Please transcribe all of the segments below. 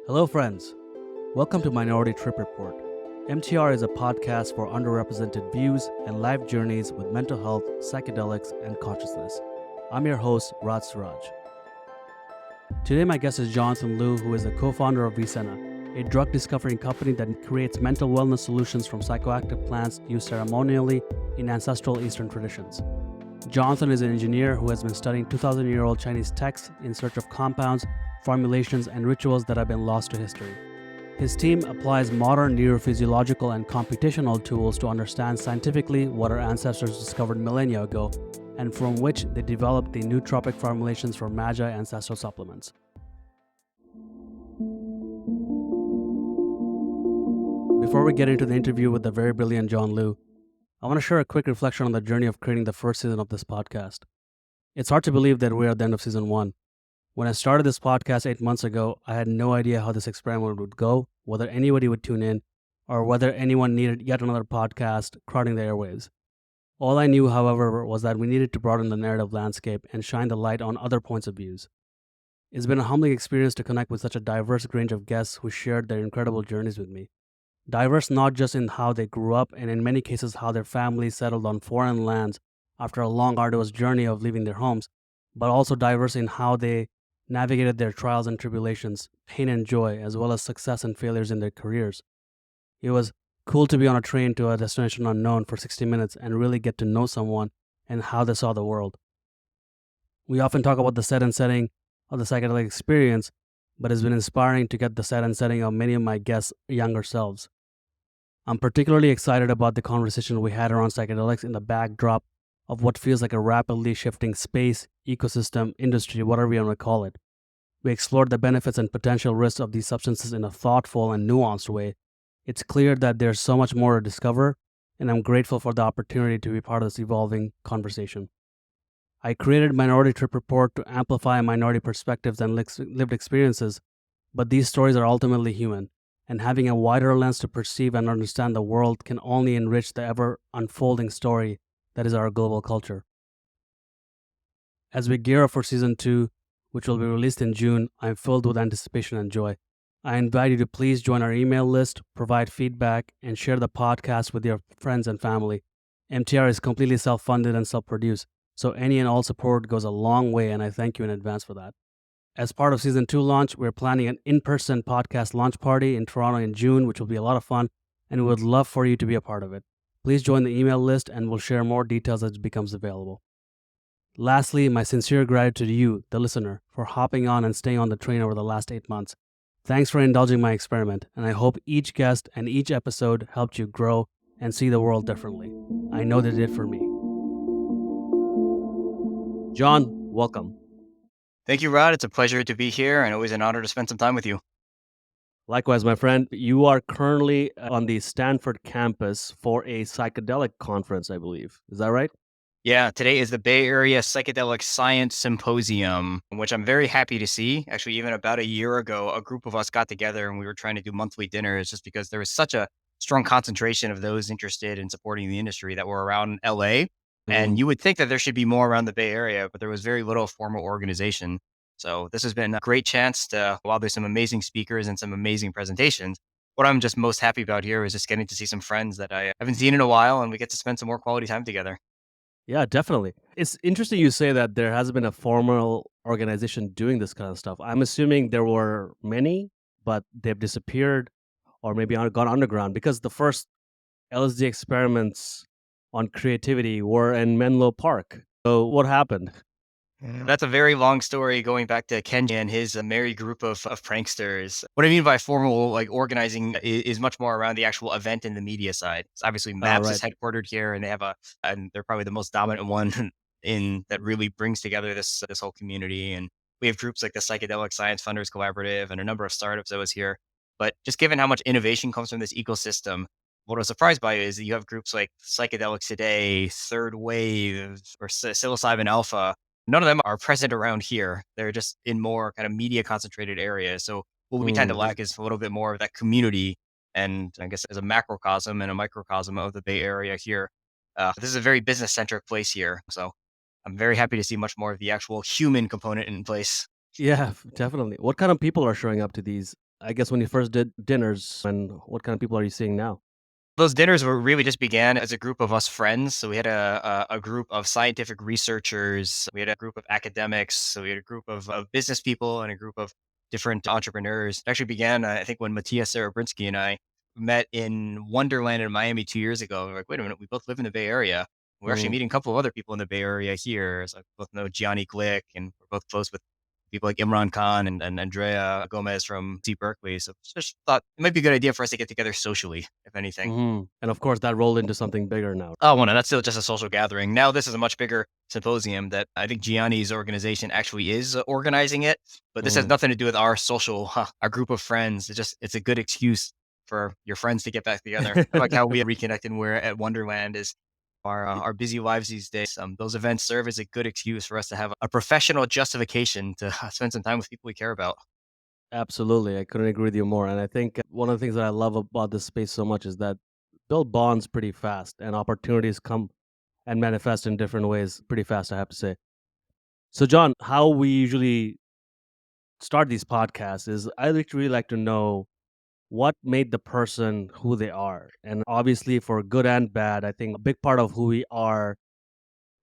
Hello, friends. Welcome to Minority Trip Report. MTR is a podcast for underrepresented views and life journeys with mental health, psychedelics, and consciousness. I'm your host, Raj Suraj. Today, my guest is Jon Lu, who is the co-founder of VCENNA, a drug discovery company that creates mental wellness solutions from psychoactive plants used ceremonially in Ancestral Eastern traditions. Jonathan is an engineer who has been studying 2,000-year-old Chinese texts in search of compounds, formulations, and rituals that have been lost to history. His team applies modern neurophysiological and computational tools to understand scientifically what our ancestors discovered millennia ago, and from which they developed the nootropic formulations for Magi Ancestral Supplements. Before we get into the interview with the very brilliant Jon Lu, I want to share a quick reflection on the journey of creating the first season of this podcast. It's hard to believe that we're at the end of season 1. When I started this podcast 8 months ago, I had no idea how this experiment would go, whether anybody would tune in, or whether anyone needed yet another podcast crowding the airwaves. All I knew, however, was that we needed to broaden the narrative landscape and shine the light on other points of views. It's been a humbling experience to connect with such a diverse range of guests who shared their incredible journeys with me. Diverse not just in how they grew up, and in many cases how their families settled on foreign lands after a long, arduous journey of leaving their homes, but also diverse in how they navigated their trials and tribulations, pain and joy, as well as success and failures in their careers. It was cool to be on a train to a destination unknown for 60 minutes and really get to know someone and how they saw the world. We often talk about the set and setting of the psychedelic experience, but it's been inspiring to get the set and setting of many of my guests' younger selves. I'm particularly excited about the conversation we had around psychedelics in the backdrop of what feels like a rapidly shifting space, ecosystem, industry, whatever you want to call it. We explored the benefits and potential risks of these substances in a thoughtful and nuanced way. It's clear that there's so much more to discover, and I'm grateful for the opportunity to be part of this evolving conversation. I created Minority Trip Report to amplify minority perspectives and lived experiences, but these stories are ultimately human, and having a wider lens to perceive and understand the world can only enrich the ever-unfolding story that is our global culture. As we gear up for Season 2, which will be released in June, I'm filled with anticipation and joy. I invite you to please join our email list, provide feedback, and share the podcast with your friends and family. MTR is completely self-funded and self-produced, so any and all support goes a long way, and I thank you in advance for that. As part of Season 2 launch, we're planning an in-person podcast launch party in Toronto in June, which will be a lot of fun, and we would love for you to be a part of it. Please join the email list and we'll share more details as it becomes available. Lastly, my sincere gratitude to you, the listener, for hopping on and staying on the train over the last 8 months. Thanks for indulging my experiment, and I hope each guest and each episode helped you grow and see the world differently. I know they did for me. Jon, welcome. Thank you, Rod. It's a pleasure to be here and always an honor to spend some time with you. Likewise, my friend, you are currently on the Stanford campus for a psychedelic conference, I believe. Is that right? Yeah, today is the Bay Area Psychedelic Science Symposium, which I'm very happy to see. Actually, even about a year ago, a group of us got together and we were trying to do monthly dinners just because there was such a strong concentration of those interested in supporting the industry that were around LA. And you would think that there should be more around the Bay Area, but there was very little formal organization. So this has been a great chance to, while there's some amazing speakers and some amazing presentations, what I'm just most happy about here is just getting to see some friends that I haven't seen in a while and we get to spend some more quality time together. Yeah, definitely. It's interesting you say that there hasn't been a formal organization doing this kind of stuff. I'm assuming there were many, but they've disappeared or maybe gone underground because the first LSD experiments on creativity were in Menlo Park. So what happened? That's a very long story going back to Ken and his merry group of pranksters. What I mean by formal organizing is much more around the actual event and the media side. So obviously, MAPS is headquartered here, and they have and they're probably the most dominant one in that really brings together this whole community. And we have groups like the Psychedelic Science Funders Collaborative and a number of startups that was here. But just given how much innovation comes from this ecosystem, what I was surprised by is that you have groups like Psychedelics Today, Third Wave, or Psilocybin Alpha. None of them are present around here. They're just in more kind of media concentrated areas. So what we tend to lack is a little bit more of that community. And I guess as a macrocosm and a microcosm of the Bay Area here, this is a very business centric place here. So I'm very happy to see much more of the actual human component in place. Yeah, definitely. What kind of people are showing up to these I guess when you first did dinners, and what kind of people are you seeing now? Those dinners were really just began as a group of us friends. So we had a group of scientific researchers. We had a group of academics. So we had a group of business people and a group of different entrepreneurs. It actually began, I think, when Matthias Sarabrinsky and I met in Wonderland in Miami 2 years ago. We're like, wait a minute, we both live in the Bay Area. We're actually Mm, meeting a couple of other people in the Bay Area here. So we both know Gianni Glick, and we're both close with people like Imran Khan and Andrea Gomez from C Berkeley. So just thought it might be a good idea for us to get together socially, if anything. and of course, that rolled into something bigger now. Oh, well, no, that's still just a social gathering. Now this is a much bigger symposium that I think Gianni's organization actually is organizing it, but this has Mm, nothing to do with our our group of friends. It's a good excuse for your friends to get back together. I like how we reconnected. We're at Wonderland is our busy lives these days. Those events serve as a good excuse for us to have a professional justification to spend some time with people we care about. Absolutely. I couldn't agree with you more. And I think one of the things that I love about this space so much is that build bonds pretty fast and opportunities come and manifest in different ways pretty fast, I have to say. So, John, how we usually start these podcasts is really like to know what made the person who they are. And obviously, for good and bad, I think a big part of who we are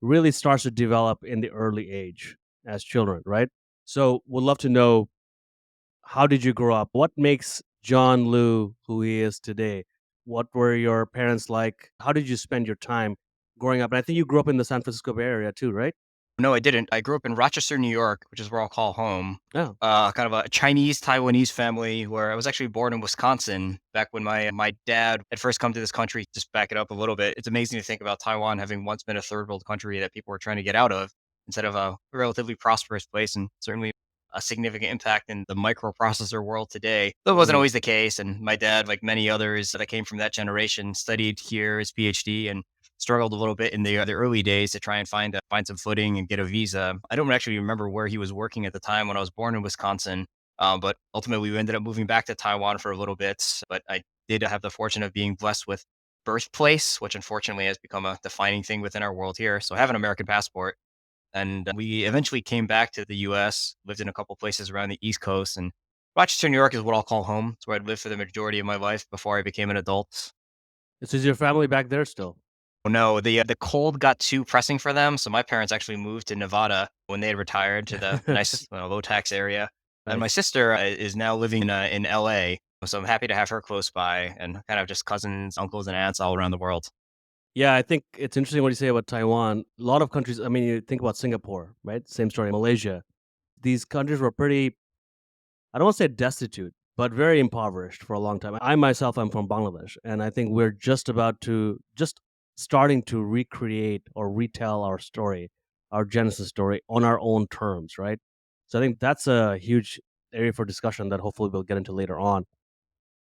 really starts to develop in the early age as children, right? So, would love to know, how did you grow up? What makes Jon Lu who he is today? What were your parents like? How did you spend your time growing up? And I think you grew up in the San Francisco Bay Area too, right? No, I didn't. I grew up in Rochester, New York, which is where I'll call home. Oh, Kind of a Chinese Taiwanese family where I was actually born in Wisconsin back when my dad had first come to this country. Just back it up a little bit. It's amazing to think about Taiwan having once been a third world country that people were trying to get out of instead of a relatively prosperous place, and certainly a significant impact in the microprocessor world today. That wasn't mm, always the case. And my dad, like many others that came from that generation, studied here, his PhD, and struggled a little bit in the early days to try and find some footing and get a visa. I don't actually remember where he was working at the time when I was born in Wisconsin, but ultimately we ended up moving back to Taiwan for a little bit. But I did have the fortune of being blessed with birthplace, which unfortunately has become a defining thing within our world here. So I have an American passport, and we eventually came back to the U.S., lived in a couple places around the East Coast, and Rochester, New York is what I'll call home. It's where I'd lived for the majority of my life before I became an adult. so is your family back there still? Oh, no, the cold got too pressing for them, so my parents actually moved to Nevada when they had retired to the nice, low tax area, and my Nice. sister is now living in LA, so I'm happy to have her close by and kind of just cousins, uncles, and aunts all around the world. Yeah, I think it's interesting what you say about Taiwan. A lot of countries, I mean, you think about Singapore, right? Same story. Malaysia. These countries were pretty, I don't want to say destitute, but very impoverished for a long time. I myself am from Bangladesh, and I think we're just starting to recreate or retell our story, our Genesis story on our own terms, right? So I think that's a huge area for discussion that hopefully we'll get into later on.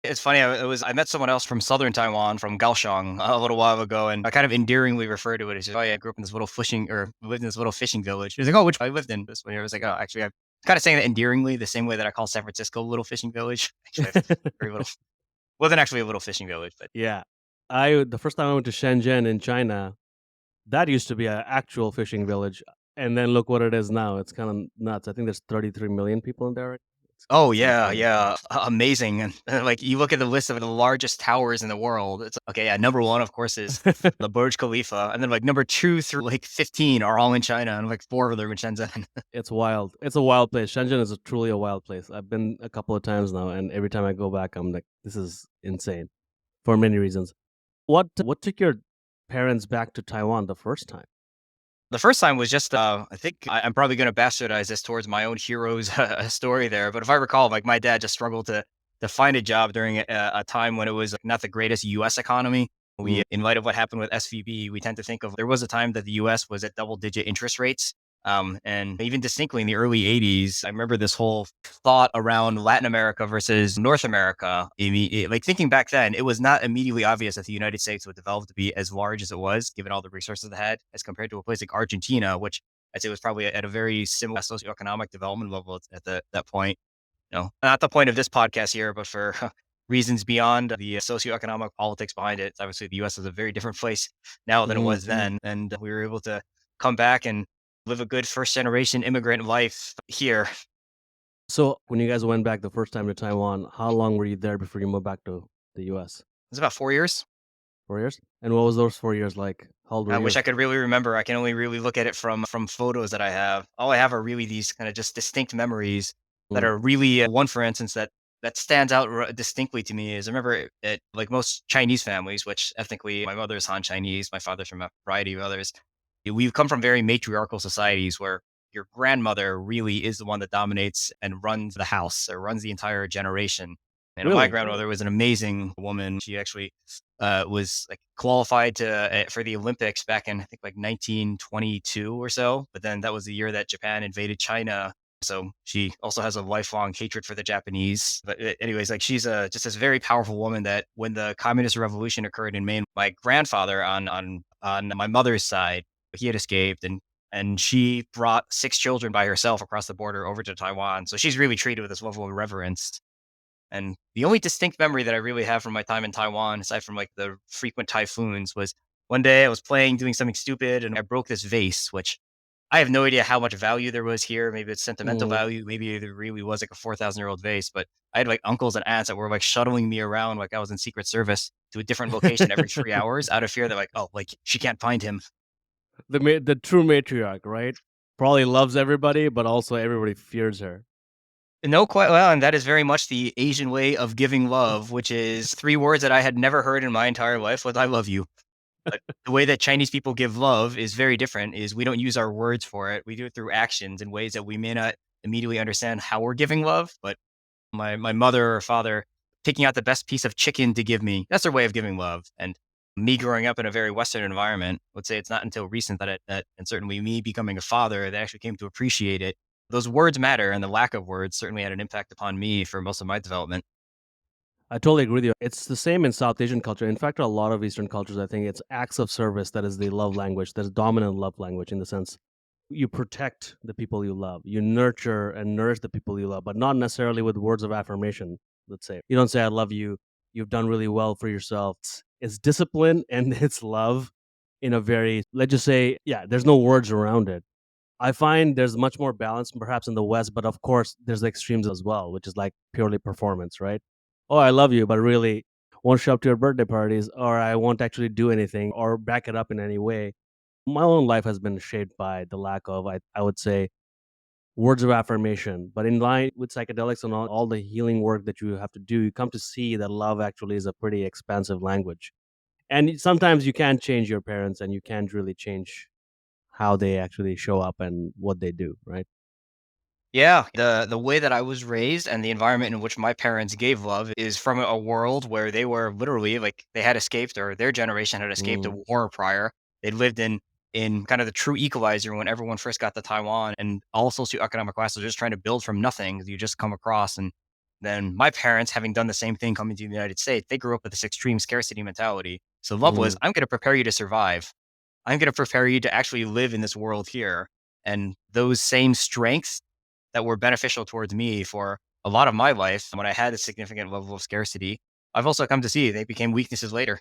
It's funny, I met someone else from southern Taiwan, from Kaohsiung, a little while ago, and I kind of endearingly refer to it as, "Oh, yeah, I grew up in this little fishing or lived in this little fishing village." He's like, "Oh, which I lived in this one." I was like, "Oh, actually, I'm kinda saying that endearingly the same way that I call San Francisco a little fishing village." Actually, I have very little wasn't actually a little fishing village, but Yeah. The first time I went to Shenzhen in China, that used to be an actual fishing village, and then look what it is now. It's kind of nuts. I think there's 33 million people in there. oh, It's yeah, insane. yeah, amazing, and, like, you look at the list of the largest towers in the world, it's okay, yeah, number 1, of course, is the Burj Khalifa, and then, like, number 2 through, like, 15 are all in China, and, like, 4 of them are in Shenzhen. It's wild. It's a wild place. Shenzhen is truly a wild place. I've been a couple of times now, and every time I go back, I'm like, this is insane for many reasons. What took your parents back to Taiwan the first time? The first time was just, I think I'm probably gonna bastardize this towards my own hero's story there, but if I recall, like, my dad just struggled to find a job during a time when it was not the greatest US economy. Mm, In light of what happened with SVB, we tend to think of there was a time that the US was at double-digit interest rates, and even distinctly in the early '80s, I remember this whole thought around Latin America versus North America. Like, thinking back then, it was not immediately obvious that the United States would develop to be as large as it was, given all the resources it had, as compared to a place like Argentina, which I'd say was probably at a very similar socioeconomic development level at that point. Not the point of this podcast here, but for reasons beyond the socioeconomic politics behind it. Obviously, the U.S. is a very different place now than it mhm, was then, and we were able to come back and live a good first generation immigrant life here. So when you guys went back the first time to Taiwan, how long were you there before you moved back to the US? It's about 4 years. 4 years? And what was those 4 years like? How old were I wish you? I could really remember. I can only really look at it from photos that I have. All I have are really these kind of just distinct memories that Mm. are really one, for instance, that stands out distinctly to me is I remember it like most Chinese families, which ethnically my mother is Han Chinese, my father's from a variety of others. We've come from very matriarchal societies where your grandmother really is the one that dominates and runs the house or runs the entire generation. And my Really? grandmother was an amazing woman. She actually was like qualified to for the Olympics back in I think like 1922 or so. But then that was the year that Japan invaded China. So she also has a lifelong hatred for the Japanese. But anyways, like she's just this very powerful woman that when the communist revolution occurred in Maine, my grandfather on my mother's side, he had escaped and she brought 6 children by herself across the border over to Taiwan. So she's really treated with this level of reverence. And the only distinct memory that I really have from my time in Taiwan, aside from like the frequent typhoons, was one day I was playing, doing something stupid, and I broke this vase, which I have no idea how much value there was here. Maybe it's sentimental Mm. value. Maybe there really was like a 4,000-year-old vase. But I had like uncles and aunts that were like shuttling me around like I was in Secret Service to a different location every 3 hours out of fear that like, oh, like she can't find him. The true matriarch, right? Probably loves everybody, but also everybody fears her. No, quite well, and that is very much the Asian way of giving love, which is 3 words that I had never heard in my entire life was "I love you." But the way that Chinese people give love is very different, is we don't use our words for it. We do it through actions in ways that we may not immediately understand how we're giving love, but my mother or father picking out the best piece of chicken to give me, that's their way of giving love. And me growing up in a very Western environment, I would say it's not until recent that and certainly me becoming a father, that I actually came to appreciate it. Those words matter, and the lack of words certainly had an impact upon me for most of my development. I totally agree with you. It's the same in South Asian culture. In fact, a lot of Eastern cultures, I think it's acts of service that is the love language, that's dominant love language in the sense you protect the people you love, you nurture and nourish the people you love, but not necessarily with words of affirmation. Let's say you don't say, I love you, you've done really well for yourself. It's discipline and it's love in a very, let's just say, yeah, there's no words around it. I find there's much more balance perhaps in the West, but of course there's the extremes as well, which is like purely performance, right? Oh, I love you, but really won't show up to your birthday parties, or I won't actually do anything or back it up in any way. My own life has been shaped by the lack of, I would say, words of affirmation. But in line with psychedelics and all the healing work that you have to do, you come to see that love actually is a pretty expansive language. And sometimes you can't change your parents and you can't really change how they actually show up and what they do, right? Yeah, the way that I was raised and the environment in which my parents gave love is from a world where they were literally like they had escaped or their generation had escaped a Mm, war prior. They lived in kind of the true equalizer when everyone first got to Taiwan and all socioeconomic classes just trying to build from nothing you just come across. And then my parents, having done the same thing coming to the United States, they grew up with this extreme scarcity mentality. So love was, mm. I'm going to prepare you to survive. I'm going to prepare you to actually live in this world here. And those same strengths that were beneficial towards me for a lot of my life when I had a significant level of scarcity, I've also come to see they became weaknesses later.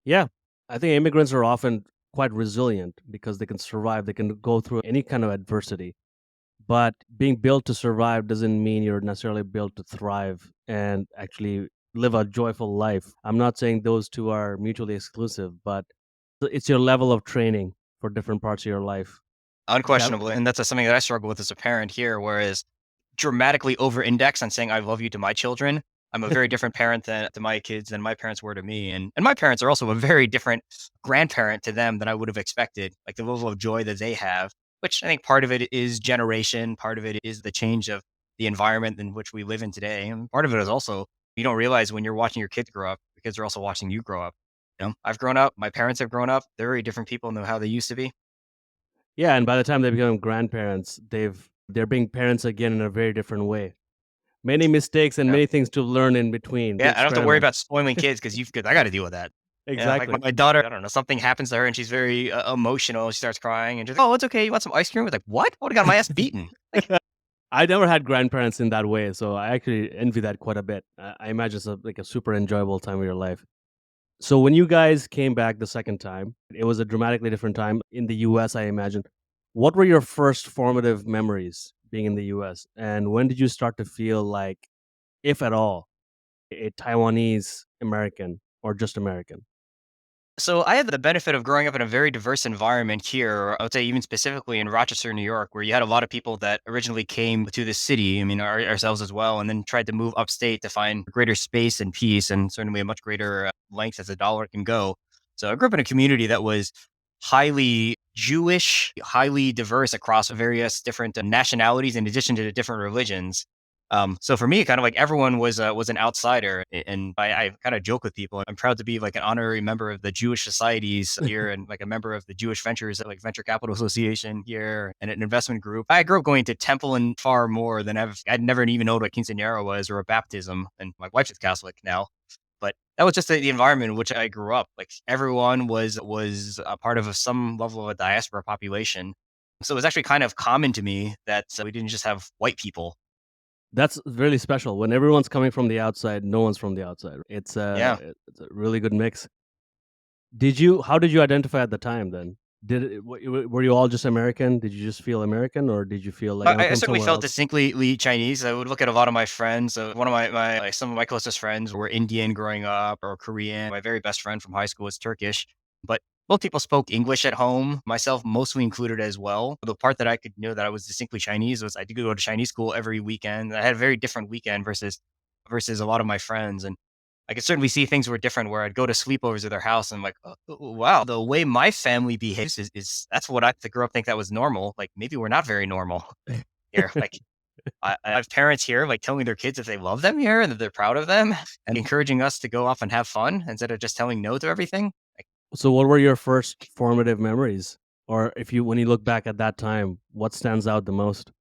Yeah. I think immigrants are often quite resilient because they can survive, they can go through any kind of adversity. But being built to survive doesn't mean you're necessarily built to thrive and actually live a joyful life. I'm not saying those two are mutually exclusive, but it's your level of training for different parts of your life. That Unquestionably. And that's something that I struggle with as a parent here, whereas dramatically over index on saying I love you to my children. I'm a very different parent to my kids than my parents were to me. And my parents are also a very different grandparent to them than I would have expected. Like the level of joy that they have, which I think part of it is generation, part of it is the change of the environment in which we live in today. And part of it is also you don't realize when you're watching your kids grow up, because they're also watching you grow up. I've grown up, my parents have grown up, they're very different people than how they used to be. Yeah, and by the time they become grandparents, they're being parents again in a very different way. Many mistakes and Yeah. many things to learn in between to Yeah, I don't have to worry experiment. about spoiling kids because I gotta deal with that. Yeah, like Exactly. my daughter, I don't know, something happens to her and she's very, emotional, she starts crying and she's like, "Oh, it's okay, you want some ice cream?" I was like, "What? I would've got my ass beaten." Like, I never had grandparents in that way, so I actually envy that quite a bit. I imagine it's like a super enjoyable time of your life. So when you guys came back the second time, it was a dramatically different time in the US, I imagine. What were your first formative memories being in the US? And when did you start to feel like, if at all, a Taiwanese American or just American? So I had the benefit of growing up in a very diverse environment here. I would say even specifically in Rochester, New York, where you had a lot of people that originally came to the city. I mean, ourselves as well, and then tried to move upstate to find greater space and peace, and certainly a much greater length as a dollar can go. So I grew up in a community that was highly Jewish, highly diverse across various different nationalities, in addition to the different religions. So for me, kind of like everyone was an outsider, and I kind of joke with people. I'm proud to be like an honorary member of the Jewish societies here, and like a member of the Jewish Ventures, like Venture Capital Association here, and an investment group. I grew up going to temple and far more than I'd never even known what quinceañera was or a baptism, and my wife is Catholic now. But that was just the environment in which I grew up. Like everyone was a part of some level of a diaspora population. So it was actually kind of common to me that we didn't just have white people. That's really special. When everyone's coming from the outside, no one's from the outside. Yeah. It's a really good mix. How did you identify at the time then? Were you all just American? Did you just feel American, or did you feel like I'm I from certainly somewhere felt else? distinctly Chinese. I would look at a lot of my friends. One of my like some of my closest friends were Indian growing up or Korean. My very best friend from high school was Turkish, but most people spoke English at home, myself mostly included as well. The part that I could know that I was distinctly Chinese was I did go to Chinese school every weekend. I had a very different weekend versus a lot of my friends. And I could certainly see things were different where I'd go to sleepovers at their house and like, oh, wow, the way my family behaves is that's what I grew up think that was normal. Like maybe we're not very normal here. Like I have parents here like telling their kids if they love them here and that they're proud of them and encouraging us to go off and have fun instead of just telling no to everything. Like, So, what were your first formative memories, or when you look back at that time, what stands out the most?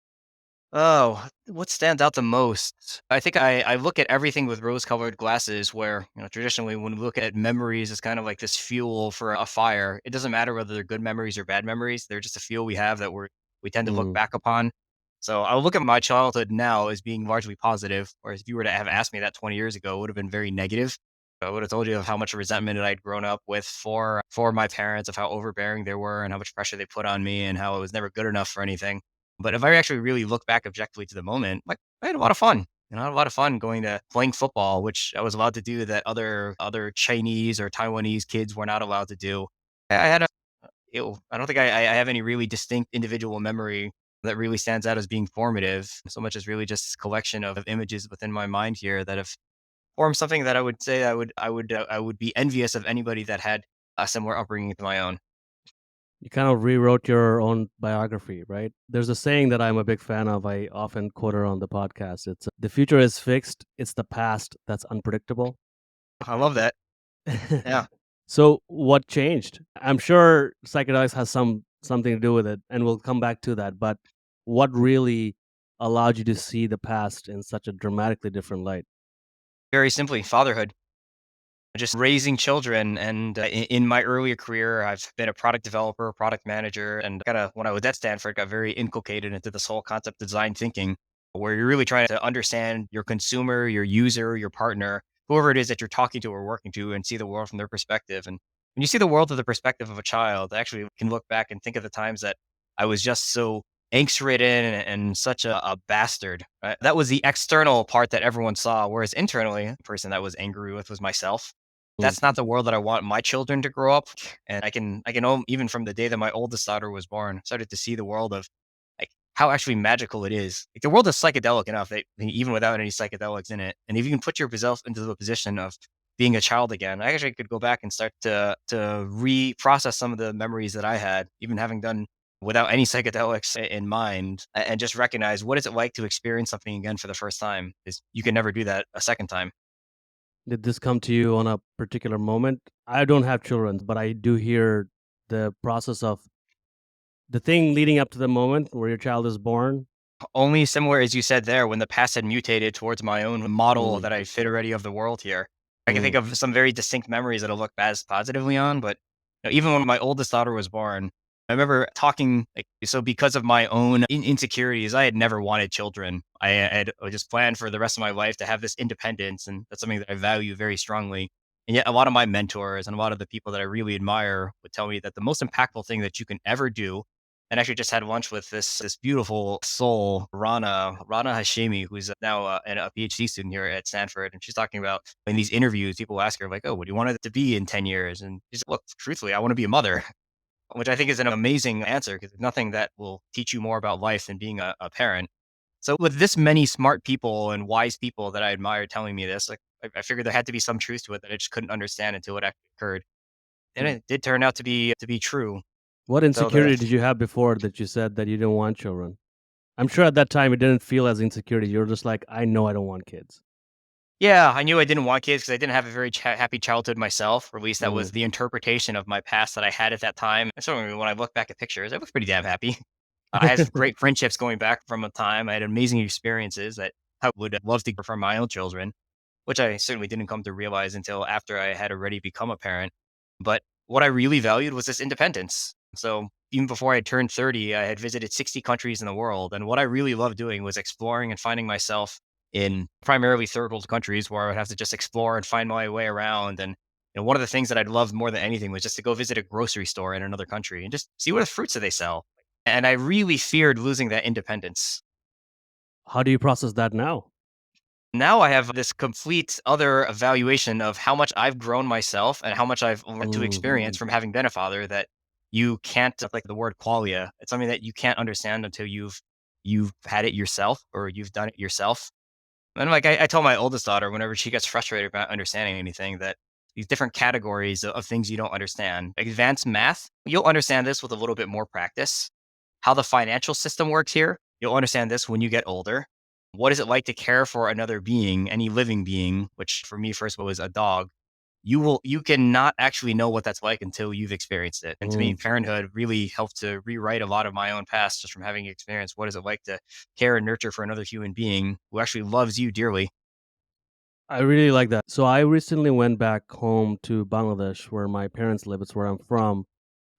oh, what stands out the most? I think I look at everything with rose-colored glasses where, traditionally when we look at memories as kind of like this fuel for a fire. It doesn't matter whether they're good memories or bad memories. They're just a fuel we have that we tend to look Mm. back upon. So I'll look at my childhood now as being largely positive, whereas if you were to have asked me that 20 years ago, it would have been very negative. I would have told you of how much resentment I'd grown up with for my parents, of how overbearing they were and how much pressure they put on me and how I was never good enough for anything. But if I actually really look back objectively to the moment, like I had a lot of fun. I had a lot of fun going to playing football, which I was allowed to do that other Chinese or Taiwanese kids were not allowed to do. I had a I don't think I have any really distinct individual memory that really stands out as being formative, so much as really just this collection of images within my mind here that have formed something that I would say I would be envious of anybody that had a similar upbringing to my own. You kind of rewrote your own biography, right? There's a saying that I'm a big fan of. I often quote her on the podcast. It's the future is fixed. It's the past that's unpredictable. I love that. Yeah. So, what changed? I'm sure psychedelics has something to do with it, and we'll come back to that. But what really allowed you to see the past in such a dramatically different light? Very simply, fatherhood. Just raising children. And in my earlier career, I've been a product developer, product manager, and when I was at Stanford, got very inculcated into this whole concept of design thinking, where you're really trying to understand your consumer, your user, your partner, whoever it is that you're talking to or working to, and see the world from their perspective. And when you see the world through the perspective of a child, I actually can look back and think of the times that I was just so angst ridden and such a bastard. Right? That was the external part that everyone saw, whereas internally, the person that was angry with was myself. Mm. That's not the world that I want my children to grow up. And even from the day that my oldest daughter was born, started to see the world of like how actually magical it is. Like the world is psychedelic enough that even without any psychedelics in it, and if you can put yourself into the position of being a child again, I actually could go back and start to reprocess some of the memories that I had, even having done without any psychedelics in mind, and just recognize what is it like to experience something again for the first time. Is you can never do that a second time. Did this come to you on a particular moment? I don't have children, but I do hear the process of the thing leading up to the moment where your child is born. Only similar as you said there, when the past had mutated towards my own model Mm, that I fit already of the world here. I can think mm, of some very distinct memories that I look back positively on, but even when my oldest daughter was born, I remember talking like so because of my own insecurities, I had never wanted children. I had just planned for the rest of my life to have this independence, and that's something that I value very strongly. And yet, a lot of my mentors and a lot of the people that I really admire would tell me that the most impactful thing that you can ever do and actually just had lunch with this beautiful soul, Rana Hashemi, who's now a PhD student here at Stanford. And she's talking about in these interviews, people ask her like, "Oh, what do you want it to be in 10 years?" And she's like, "Look, truthfully, I want to be a mother," which I think is an amazing answer because there's nothing that will teach you more about life than being a parent. So with this many smart people and wise people that I admire telling me this, like I figured there had to be some truth to it that I just couldn't understand until it actually occurred. And Mm. it did turn out to be true. What So the insecurity did you have before that you said that you didn't want children? I'm sure at that time it didn't feel as insecurity. You were just like, I know I don't want kids. Yeah, I knew I didn't want kids because I didn't have a very happy childhood myself, or at least that Mm. was the interpretation of my past that I had at that time. And so when I look back at pictures, I was pretty damn happy. I had great friendships going back from a time. I had amazing experiences that I would love to for my own children, which I certainly didn't come to realize until after I had already become a parent. But what I really valued was this independence. So even before I turned 30, I had visited 60 countries in the world. And what I really loved doing was exploring and finding myself in primarily third world countries where I would have to just explore and find my way around. And one of the things that I'd loved more than anything was just to go visit a grocery store in another country and just see what fruits that they sell. And I really feared losing that independence. How do you process that now? Now I have this complete other evaluation of how much I've grown myself and how much I've learned to experience Mhm. from having been a father that you can't like the word qualia. It's something that you can't understand until you've had it yourself or you've done it yourself. And like I told my oldest daughter whenever she gets frustrated about understanding anything that these different categories of things you don't understand. Advanced math, you'll understand this with a little bit more practice. How the financial system works here, you'll understand this when you get older. What is it like to care for another being, any living being, which for me first was a dog? You cannot actually know what that's like until you've experienced it. And to me, Mm. parenthood really helped to rewrite a lot of my own past just from having experienced what is it like to care and nurture for another human being who actually loves you dearly. I really like that. So I recently went back home to Bangladesh, where my parents live. It's where I'm from.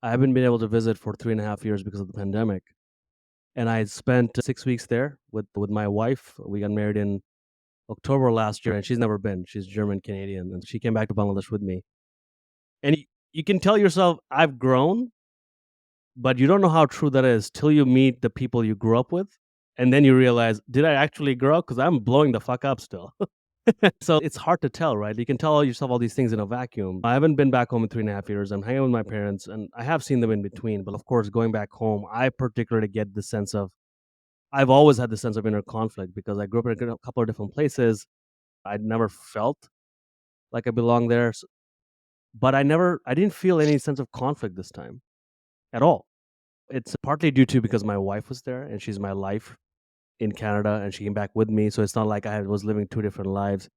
I haven't been able to visit for 3.5 years because of the pandemic, and I spent 6 weeks there with my wife. We got married in October last year, and she's never been. She's German Canadian, and she came back to Bangladesh with me. And you can tell yourself, I've grown, but you don't know how true that is till you meet the people you grew up with, and then you realize, did I actually grow up? Because I'm blowing the fuck up still. So it's hard to tell, right? You can tell yourself all these things in a vacuum. I haven't been back home in 3.5 years. I'm hanging with my parents, and I have seen them in between. But of course, going back home, I particularly get the sense of I've always had the sense of inner conflict because I grew up in a couple of different places. I'd never felt like I belonged there, but I didn't feel any sense of conflict this time at all. It's partly due to because my wife was there and she's my life in Canada, and she came back with me. So it's not like was living two different lives.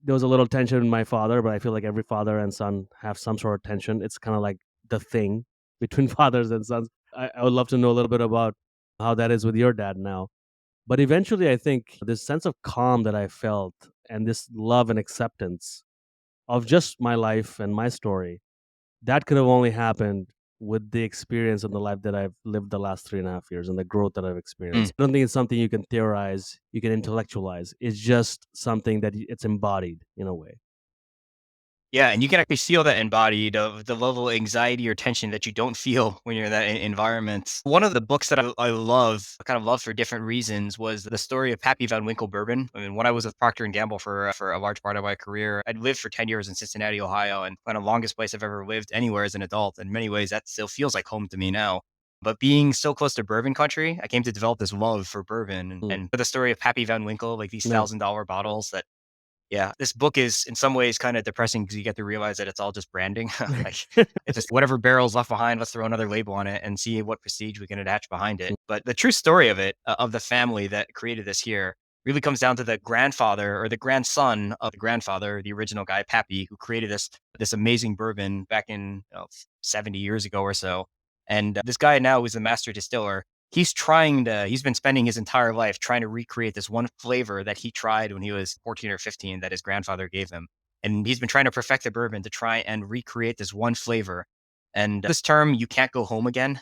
There was a little tension in my father, but I feel like every father and son have some sort of tension. It's kind of like the thing between fathers and sons. I would love to know a little bit about how that is with your dad now. But eventually, I think this sense of calm that I felt and this love and acceptance of just my life and my story, that could have only happened with the experience and the life that I've lived the last 3.5 years and the growth that I've Mm. experienced. I don't think it's something you can theorize, you can intellectualize. It's just something that it's embodied in a way. Yeah, and you can actually feel that embodied of the level of anxiety or tension that you don't feel when you're in that environment. One of the books that I love, I kind of love for different reasons, was the story of Pappy Van Winkle bourbon. I mean, when I was with Procter and Gamble for a large part of my career, I'd lived for 10 years in Cincinnati, Ohio, and kind of longest place I've ever lived anywhere as an adult. In many ways, that still feels like home to me now. But being so close to bourbon country, I came to develop this love for bourbon Mm. and for the story of Pappy Van Winkle, like these Yeah. $1,000 bottles that yeah, this book is in some ways kind of depressing because you get to realize that it's all just branding. Like it's just whatever barrel's left behind, let's throw another label on it and see what prestige we can attach behind it. But the true story of it, of the family that created this here, really comes down to the grandfather or the grandson of the grandfather, the original guy, Pappy, who created this amazing bourbon back in 70 years ago or so. And this guy now is the master distiller. He's been spending his entire life trying to recreate this one flavor that he tried when he was 14 or 15 that his grandfather gave him. And he's been trying to perfect the bourbon to try and recreate this one flavor. And this term, you can't go home again.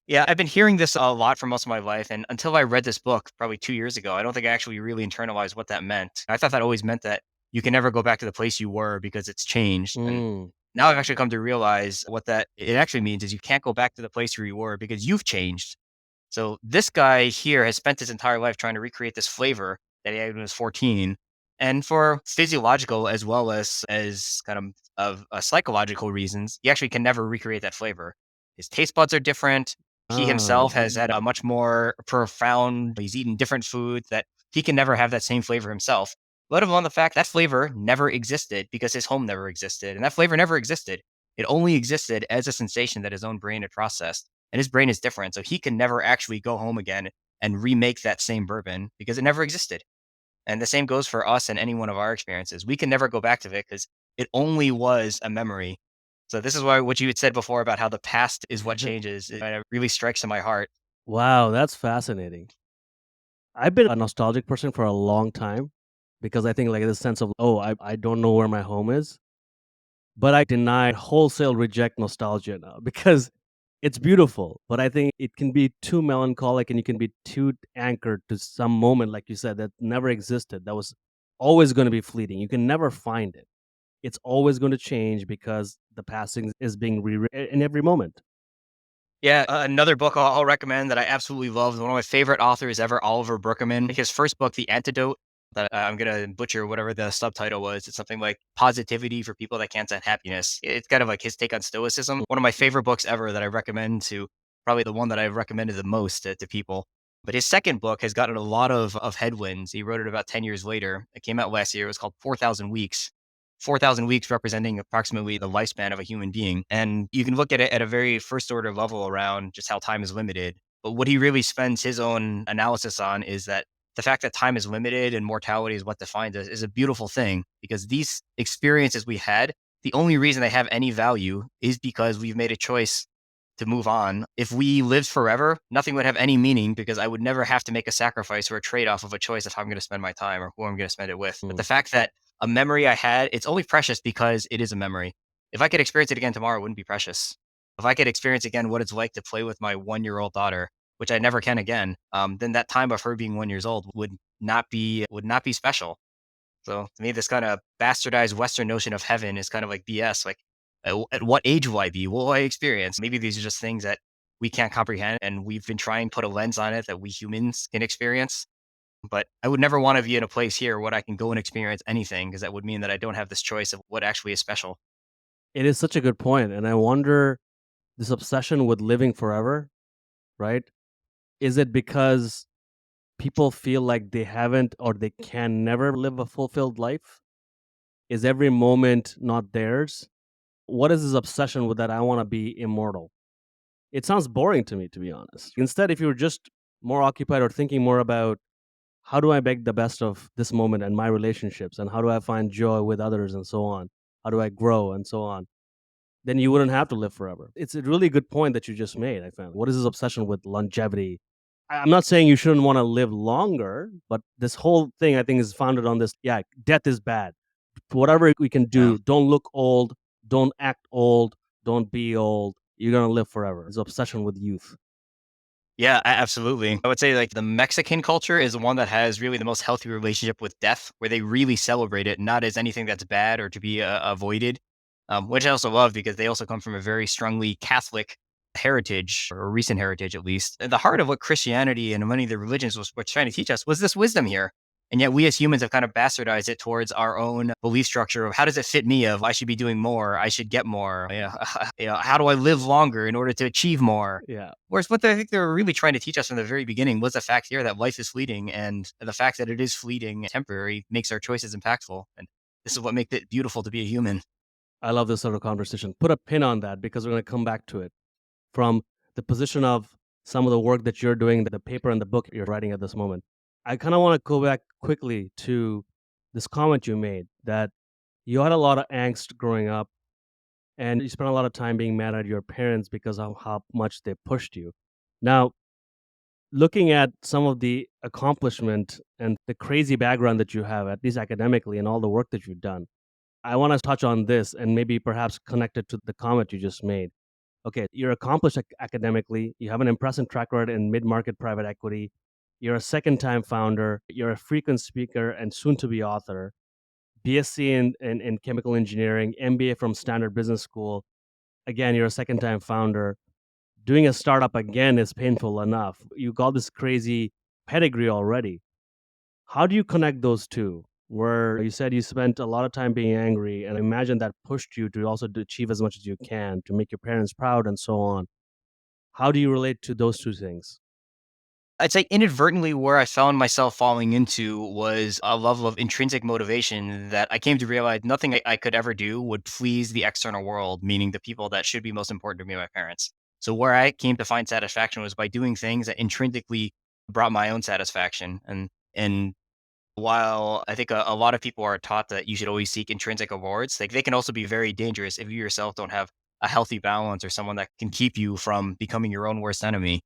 Yeah, I've been hearing this a lot for most of my life. And until I read this book probably 2 years ago, I don't think I actually really internalized what that meant. I thought that always meant that you can never go back to the place you were because it's changed. And Mm. Now I've actually come to realize what that it actually means is you can't go back to the place where you were because you've changed. So this guy here has spent his entire life trying to recreate this flavor that he had when he was 14. And for physiological as well as kind of psychological reasons, he actually can never recreate that flavor. His taste buds are different. He himself has had a much more profound, he's eaten different foods that he can never have that same flavor himself. Let alone the fact that flavor never existed because his home never existed. And that flavor never existed. It only existed as a sensation that his own brain had processed. And his brain is different. So he can never actually go home again and remake that same bourbon because it never existed. And the same goes for us and any one of our experiences. We can never go back to it because it only was a memory. So this is why what you had said before about how the past is what changes. It really strikes to my heart. Wow, that's fascinating. I've been a nostalgic person for a long time because I think like this sense of, oh, I don't know where my home is. But I deny wholesale reject nostalgia now because it's beautiful. But I think it can be too melancholic and you can be too anchored to some moment, like you said, that never existed, that was always going to be fleeting. You can never find it. It's always going to change because the passing is being rewritten in every moment. Yeah, another book I'll recommend that I absolutely love. One of my favorite authors ever, Oliver Burkeman. His first book, The Antidote, that I'm gonna butcher whatever the subtitle was. It's something like Positivity for People That Can't Stand Happiness. It's kind of like his take on Stoicism. One of my favorite books ever that I recommend to probably the one that I've recommended the most to people. But his second book has gotten a lot of headwinds. He wrote it about 10 years later. It came out last year. It was called 4,000 Weeks. 4,000 weeks representing approximately the lifespan of a human being. And you can look at it at a very first order level around just how time is limited. But what he really spends his own analysis on is that the fact that time is limited and mortality is what defines us is a beautiful thing because these experiences we had, the only reason they have any value is because we've made a choice to move on. If we lived forever, nothing would have any meaning because I would never have to make a sacrifice or a trade off of a choice of how I'm going to spend my time or who I'm going to spend it with. But the fact that a memory I had, it's only precious because it is a memory. If I could experience it again tomorrow, it wouldn't be precious. If I could experience again what it's like to play with my 1-year-old daughter, which I never can again, then that time of her being 1 years old would not be special. So to me, this kind of bastardized Western notion of heaven is kind of like BS. Like, at what age will I be? What will I experience? Maybe these are just things that we can't comprehend, and we've been trying to put a lens on it that we humans can experience. But I would never want to be in a place here where I can go and experience anything because that would mean that I don't have this choice of what actually is special. It is such a good point, and I wonder this obsession with living forever, right? Is it because people feel like they haven't or they can never live a fulfilled life? Is every moment not theirs? What is this obsession with that I want to be immortal? It sounds boring to me, to be honest. Instead, if you were just more occupied or thinking more about how do I make the best of this moment and my relationships, and how do I find joy with others, and so on, how do I grow, and so on, then you wouldn't have to live forever. It's a really good point that you just made, I found. What is this obsession with longevity? I'm not saying you shouldn't want to live longer, but this whole thing I think is founded on this, yeah, death is bad. Whatever we can Yeah. do, don't look old, don't act old, don't be old. You're gonna live forever. It's obsession with youth. Yeah, absolutely. I would say like the Mexican culture is the one that has really the most healthy relationship with death, where they really celebrate it, not as anything that's bad or to be avoided, which I also love because they also come from a very strongly Catholic heritage or recent heritage, at least. At the heart of what Christianity and many of the religions was trying to teach us was this wisdom here. And yet we as humans have kind of bastardized it towards our own belief structure of how does it fit me of I should be doing more, I should get more, how do I live longer in order to achieve more? Yeah. Whereas what I think they were really trying to teach us from the very beginning was the fact here that life is fleeting, and the fact that it is fleeting and temporary makes our choices impactful. And this is what makes it beautiful to be a human. I love this sort of conversation. Put a pin on that because we're gonna come back to it. From the position of some of the work that you're doing, the paper and the book you're writing at this moment. I kind of want to go back quickly to this comment you made that you had a lot of angst growing up and you spent a lot of time being mad at your parents because of how much they pushed you. Now, looking at some of the accomplishment and the crazy background that you have, at least academically, and all the work that you've done, I want to touch on this and maybe perhaps connect it to the comment you just made. Okay, you're accomplished academically, you have an impressive track record in mid-market private equity, you're a second-time founder, you're a frequent speaker and soon-to-be author, BSc in chemical engineering, MBA from Standard Business School. Again, you're a second-time founder. Doing a startup again is painful enough. You got this crazy pedigree already. How do you connect those two? Where you said you spent a lot of time being angry, and I imagine that pushed you to also achieve as much as you can to make your parents proud and so on. How do you relate to those two things? I'd say inadvertently where I found myself falling into was a level of intrinsic motivation that I came to realize nothing I could ever do would please the external world, meaning the people that should be most important to me, my parents. So where I came to find satisfaction was by doing things that intrinsically brought my own satisfaction. And while I think a lot of people are taught that you should always seek intrinsic rewards, like they can also be very dangerous if you yourself don't have a healthy balance or someone that can keep you from becoming your own worst enemy.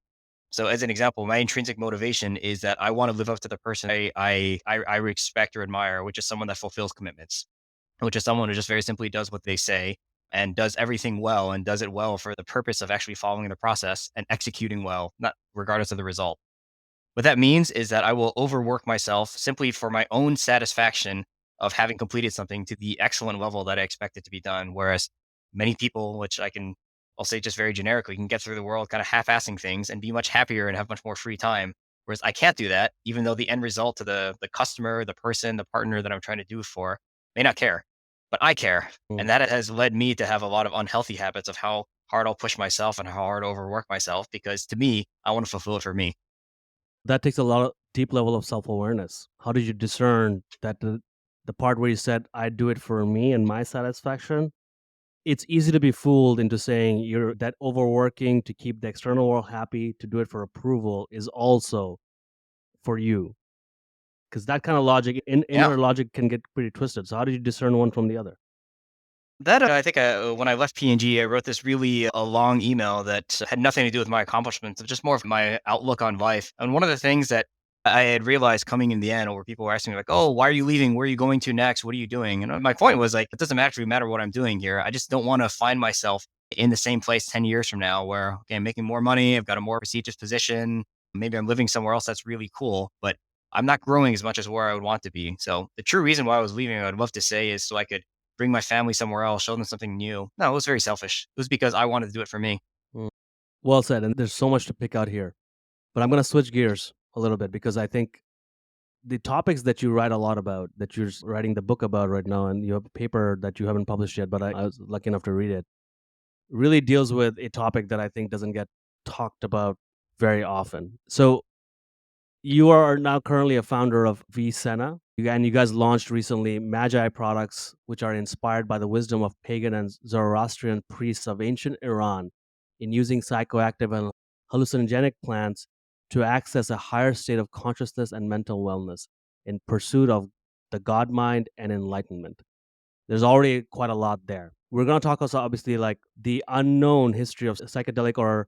So as an example, my intrinsic motivation is that I want to live up to the person I respect or admire, which is someone that fulfills commitments, which is someone who just very simply does what they say and does everything well and does it well for the purpose of actually following the process and executing well, not regardless of the result. What that means is that I will overwork myself simply for my own satisfaction of having completed something to the excellent level that I expect it to be done. Whereas many people, which I'll say just very generically, can get through the world kind of half-assing things and be much happier and have much more free time. Whereas I can't do that, even though the end result to the customer, the person, the partner that I'm trying to do it for may not care, but I care. Mm. And that has led me to have a lot of unhealthy habits of how hard I'll push myself and how hard I'll overwork myself because to me, I want to fulfill it for me. That takes a lot of deep level of self-awareness. How did you discern that the part where you said, I do it for me and my satisfaction? It's easy to be fooled into saying you're that overworking to keep the external world happy, to do it for approval is also for you. Because that kind of logic, Yeah. inner logic can get pretty twisted. So how did you discern one from the other? That I think when I left P&G, I wrote this really a long email that had nothing to do with my accomplishments, just more of my outlook on life. And one of the things that I had realized coming in the end, where people were asking me like, "Oh, why are you leaving? Where are you going to next? What are you doing?" And my point was like, it doesn't actually matter what I'm doing here. I just don't want to find myself in the same place 10 years from now, where okay, I'm making more money, I've got a more prestigious position, maybe I'm living somewhere else that's really cool, but I'm not growing as much as where I would want to be. So the true reason why I was leaving, I'd love to say, is so I could bring my family somewhere else, show them something new. No, it was very selfish. It was because I wanted to do it for me. Mm. Well said. And there's so much to pick out here. But I'm going to switch gears a little bit because I think the topics that you write a lot about, that you're writing the book about right now, and you have a paper that you haven't published yet, but I was lucky enough to read it, really deals with a topic that I think doesn't get talked about very often. So you are now currently a founder of VCENNA, and you guys launched recently Magi products, which are inspired by the wisdom of pagan and Zoroastrian priests of ancient Iran in using psychoactive and hallucinogenic plants to access a higher state of consciousness and mental wellness in pursuit of the God mind and enlightenment. There's already quite a lot there. We're going to talk also, obviously, like the unknown history of psychedelic or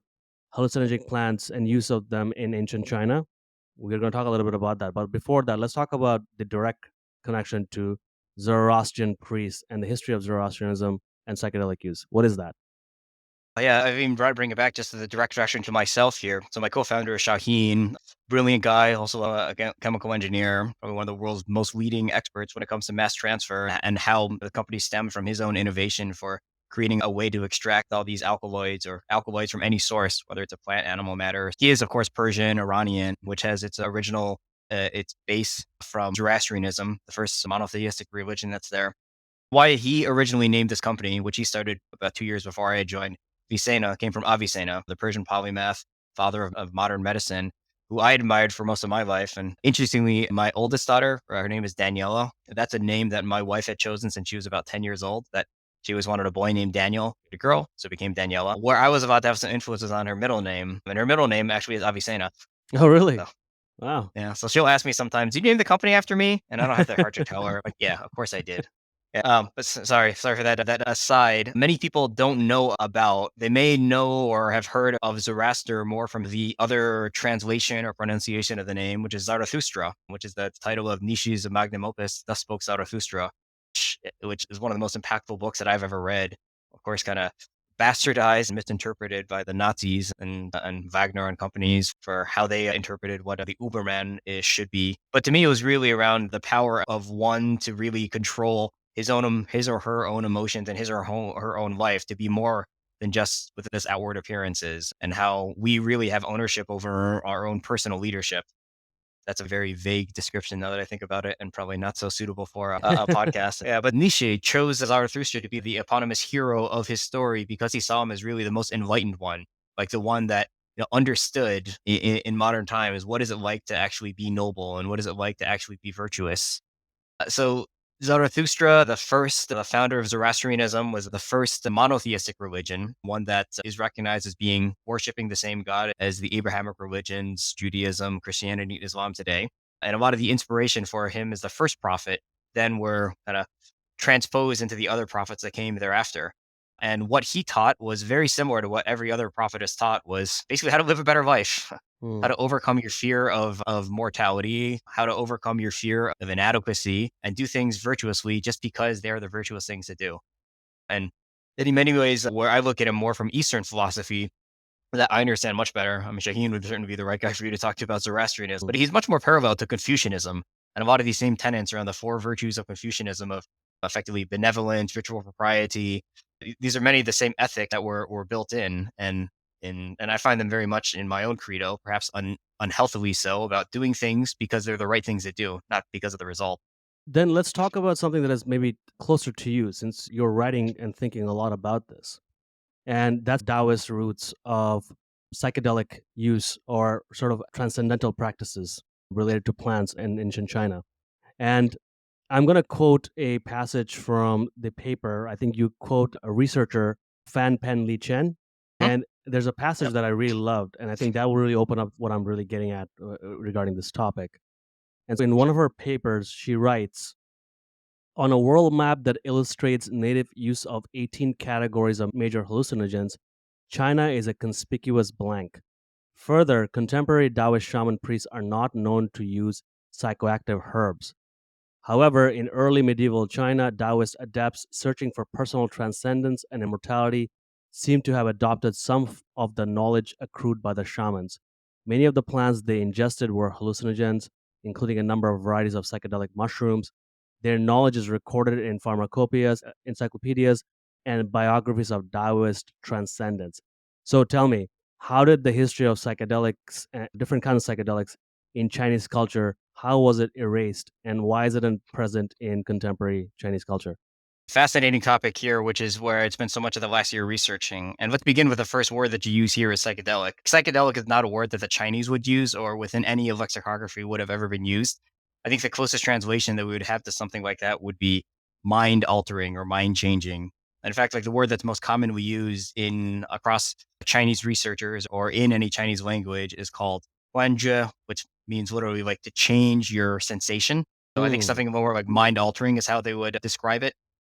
hallucinogenic plants and use of them in ancient China. We're going to talk a little bit about that. But before that, let's talk about the direct connection to Zoroastrian priests and the history of Zoroastrianism and psychedelic use. What is that? Yeah, I mean, bring it back just to the direct connection to myself here. So my co-founder is Shaheen, brilliant guy, also a chemical engineer, probably one of the world's most leading experts when it comes to mass transfer and how the company stemmed from his own innovation for creating a way to extract all these alkaloids or alkaloids from any source, whether it's a plant, animal matter. He is, of course, Persian, Iranian, which has its original, its base from Zoroastrianism, the first monotheistic religion that's there. Why he originally named this company, which he started about 2 years before I had joined, VCENNA, came from Avicenna, the Persian polymath, father of modern medicine, who I admired for most of my life. And interestingly, my oldest daughter, her name is Daniela. That's a name that my wife had chosen since she was about 10 years old, that she always wanted a boy named Daniel, a girl, so it became Daniela. Where I was about to have some influences on her middle name, and her middle name actually is Avicenna. Oh, really? So Wow. yeah, so she'll ask me sometimes, "Did you name the company after me?" And I don't have the heart to tell her, like, "Yeah, of course I did." Yeah, but sorry for that aside. Many people don't know about. They may know or have heard of Zoroaster more from the other translation or pronunciation of the name, which is Zarathustra, which is the title of Nietzsche's magnum opus, Thus Spoke Zarathustra, which is one of the most impactful books that I've ever read. Of course, kind of bastardized and misinterpreted by the Nazis and Wagner and companies for how they interpreted what the Uberman should be. But to me, it was really around the power of one to really control his or her own emotions and his or her own life to be more than just with this outward appearances, and how we really have ownership over our own personal leadership. That's a very vague description now that I think about it, and probably not so suitable for a podcast. Yeah, but Nietzsche chose Zarathustra to be the eponymous hero of his story because he saw him as really the most enlightened one, like the one that understood in modern times what is it like to actually be noble and what is it like to actually be virtuous. So Zarathustra, the founder of Zoroastrianism, was the first monotheistic religion, one that is recognized as being worshiping the same God as the Abrahamic religions, Judaism, Christianity, and Islam today. And a lot of the inspiration for him as the first prophet then were kind of transposed into the other prophets that came thereafter. And what he taught was very similar to what every other prophet has taught, was basically how to live a better life, how to overcome your fear of mortality, how to overcome your fear of inadequacy, and do things virtuously just because they're the virtuous things to do. And in many ways, where I look at it more from Eastern philosophy, that I understand much better. I mean, Shaheen would certainly be the right guy for you to talk to about Zoroastrianism, but he's much more parallel to Confucianism. And a lot of these same tenets around the four virtues of Confucianism of effectively benevolence, ritual propriety. These are many of the same ethic that were built in, and I find them very much in my own credo, perhaps unhealthily so, about doing things because they're the right things to do, not because of the result. Then let's talk about something that is maybe closer to you, since you're writing and thinking a lot about this. And that's Taoist roots of psychedelic use or sort of transcendental practices related to plants in ancient China. And I'm going to quote a passage from the paper. I think you quote a researcher, Fan Pen Li Chen. Hmm? And there's a passage that I really loved. And I think that will really open up what I'm really getting at regarding this topic. And so in one of her papers, she writes, on a world map that illustrates native use of 18 categories of major hallucinogens, China is a conspicuous blank. Further, contemporary Taoist shaman priests are not known to use psychoactive herbs. However, in early medieval China, Taoist adepts searching for personal transcendence and immortality seem to have adopted some of the knowledge accrued by the shamans. Many of the plants they ingested were hallucinogens, including a number of varieties of psychedelic mushrooms. Their knowledge is recorded in pharmacopoeias, encyclopedias, and biographies of Taoist transcendence. So tell me, how did the history of psychedelics, different kinds of psychedelics in Chinese culture, how was it erased, and why is it present in contemporary Chinese culture? Fascinating topic here, which is where I spent so much of the last year researching. And let's begin with the first word that you use here is psychedelic. Psychedelic is not a word that the Chinese would use or within any of lexicography would have ever been used. I think the closest translation that we would have to something like that would be mind altering or mind changing. In fact, like the word that's most commonly used in across Chinese researchers or in any Chinese language is called huanzhe, which means literally like to change your sensation. So I think something more like mind altering is how they would describe it.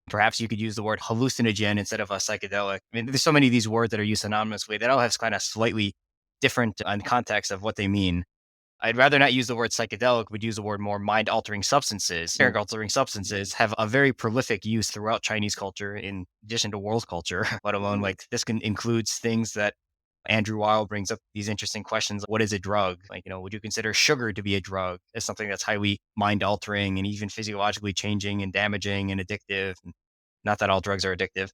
Perhaps you could use the word hallucinogen instead of a psychedelic. I mean, there's so many of these words that are used synonymously that all have kind of slightly different context of what they mean. I'd rather not use the word psychedelic, would use the word more mind altering substances. Mind altering substances have a very prolific use throughout Chinese culture, in addition to world culture, let alone like this includes things that Andrew Weil brings up these interesting questions. What is a drug? Like, would you consider sugar to be a drug as something that's highly mind altering and even physiologically changing and damaging and addictive? Not that all drugs are addictive,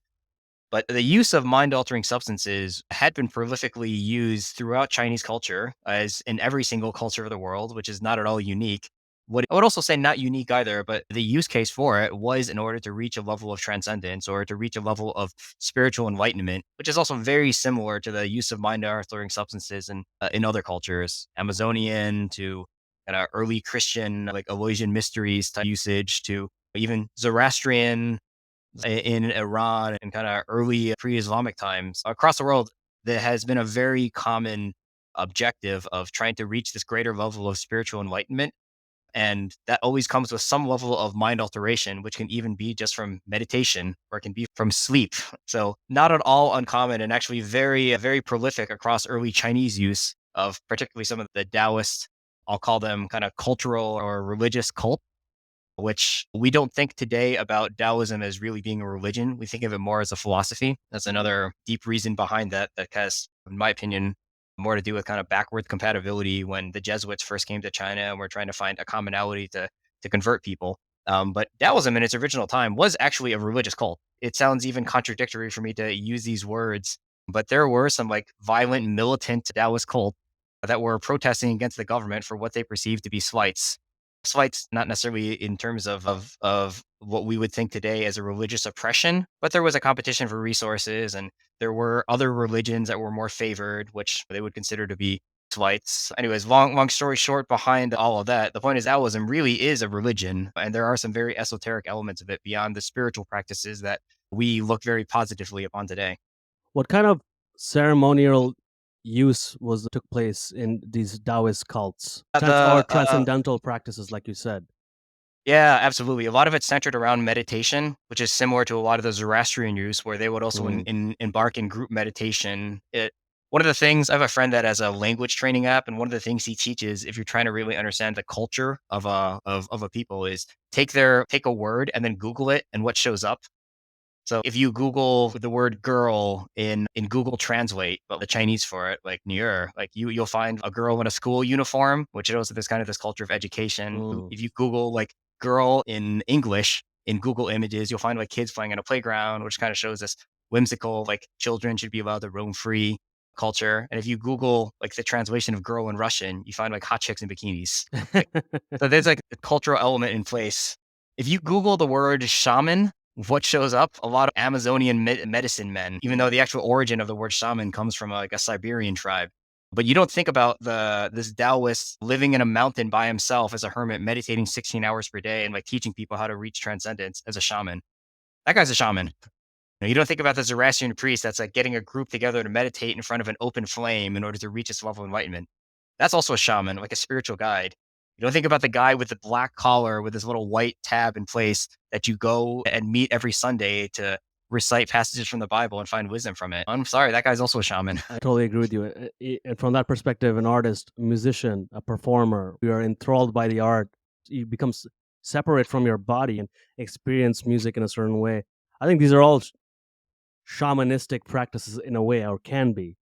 but the use of mind altering substances had been prolifically used throughout Chinese culture, as in every single culture of the world, which is not at all unique. I would also say not unique either, but the use case for it was in order to reach a level of transcendence or to reach a level of spiritual enlightenment, which is also very similar to the use of mind altering substances in other cultures, Amazonian to early Christian, like Aloysian mysteries type usage, to even Zoroastrian in Iran and kind of early pre-Islamic times. Across the world, there has been a very common objective of trying to reach this greater level of spiritual enlightenment. And that always comes with some level of mind alteration, which can even be just from meditation or it can be from sleep. So not at all uncommon and actually very, very prolific across early Chinese use of particularly some of the Taoist, I'll call them kind of cultural or religious cult. which we don't think today about Taoism as really being a religion. We think of it more as a philosophy. That's another deep reason behind that has, in my opinion, more to do with kind of backward compatibility when the Jesuits first came to China and we're trying to find a commonality to convert people. But Taoism in its original time was actually a religious cult. It sounds even contradictory for me to use these words, but there were some like violent militant Taoist cult that were protesting against the government for what they perceived to be slights. Slights, not necessarily in terms of what we would think today as a religious oppression, but there was a competition for resources, and there were other religions that were more favored, which they would consider to be slights. Anyways, long story short, behind all of that, the point is Taoism really is a religion, and there are some very esoteric elements of it beyond the spiritual practices that we look very positively upon today. What kind of ceremonial use took place in these Taoist cults? Or transcendental practices, like you said? Yeah, absolutely. A lot of it's centered around meditation, which is similar to a lot of the Zoroastrian use, where they would also embark in group meditation. One of the things, I have a friend that has a language training app, and one of the things he teaches, if you're trying to really understand the culture of a people, is take a word and then Google it and what shows up. So if you Google the word girl in Google Translate, but the Chinese for it, like "nier," like you'll find a girl in a school uniform, which shows that there's kind of this culture of education. If you Google like girl in English in Google Images, you'll find like kids playing on a playground, which kind of shows this whimsical, like children should be allowed to roam free culture. And if you Google like the translation of girl in Russian, you find like hot chicks in bikinis. So there's like a cultural element in place. If you Google the word shaman, what shows up? A lot of Amazonian medicine men, even though the actual origin of the word shaman comes from like a Siberian tribe. But you don't think about this Taoist living in a mountain by himself as a hermit, meditating 16 hours per day and like teaching people how to reach transcendence as a shaman. That guy's a shaman. You don't think about the Zoroastrian priest that's like getting a group together to meditate in front of an open flame in order to reach its level of enlightenment. That's also a shaman, like a spiritual guide. You don't think about the guy with the black collar with his little white tab in place that you go and meet every Sunday to recite passages from the Bible and find wisdom from it. I'm sorry, that guy's also a shaman. I totally agree with you. And from that perspective, an artist, a musician, a performer, you are enthralled by the art. You become separate from your body and experience music in a certain way. I think these are all shamanistic practices in a way, or can be.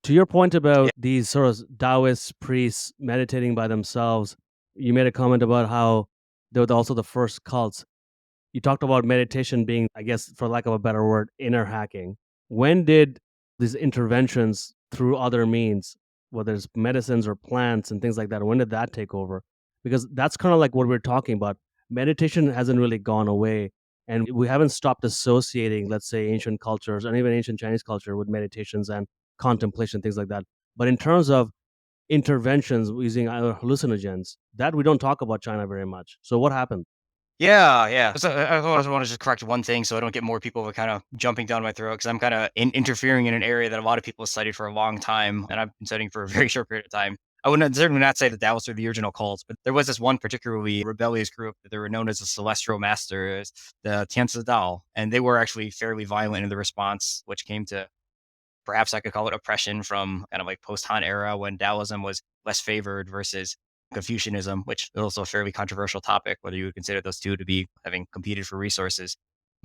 To your point about these sort of Taoist priests meditating by themselves, you made a comment about how they were also the first cults. You talked about meditation being, I guess, for lack of a better word, inner hacking. When did these interventions through other means, whether it's medicines or plants and things like that, when did that take over? Because that's kind of like what we're talking about. Meditation hasn't really gone away, and we haven't stopped associating, let's say, ancient cultures and even ancient Chinese culture with meditations and contemplation, things like that. But in terms of interventions using either hallucinogens, that we don't talk about China very much. So what happened? Yeah. So I want to just correct one thing so I don't get more people kind of jumping down my throat because I'm kind of interfering in an area that a lot of people have studied for a long time, and I've been studying for a very short period of time. I would certainly not say that Taoists are the original cults, but there was this one particularly rebellious group that they were known as the Celestial Masters, the Tianzi Dao, and they were actually fairly violent in the response, which came to perhaps I could call it oppression from kind of like post-Han era when Taoism was less favored versus Confucianism, which is also a fairly controversial topic, whether you would consider those two to be having competed for resources.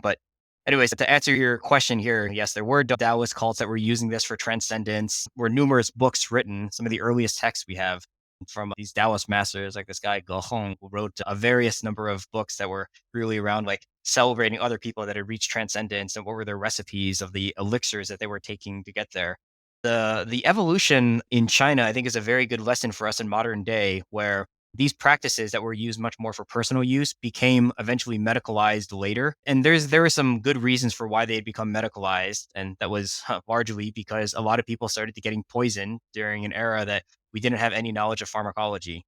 But anyways, to answer your question here, yes, there were Taoist cults that were using this for transcendence. There were numerous books written, some of the earliest texts we have from these Taoist masters, like this guy Ge Hong, who wrote a various number of books that were really around like celebrating other people that had reached transcendence and what were their recipes of the elixirs that they were taking to get there. The evolution in China, I think, is a very good lesson for us in modern day, where these practices that were used much more for personal use became eventually medicalized later. And there were some good reasons for why they had become medicalized. And that was largely because a lot of people started to getting poisoned during an era that we didn't have any knowledge of pharmacology.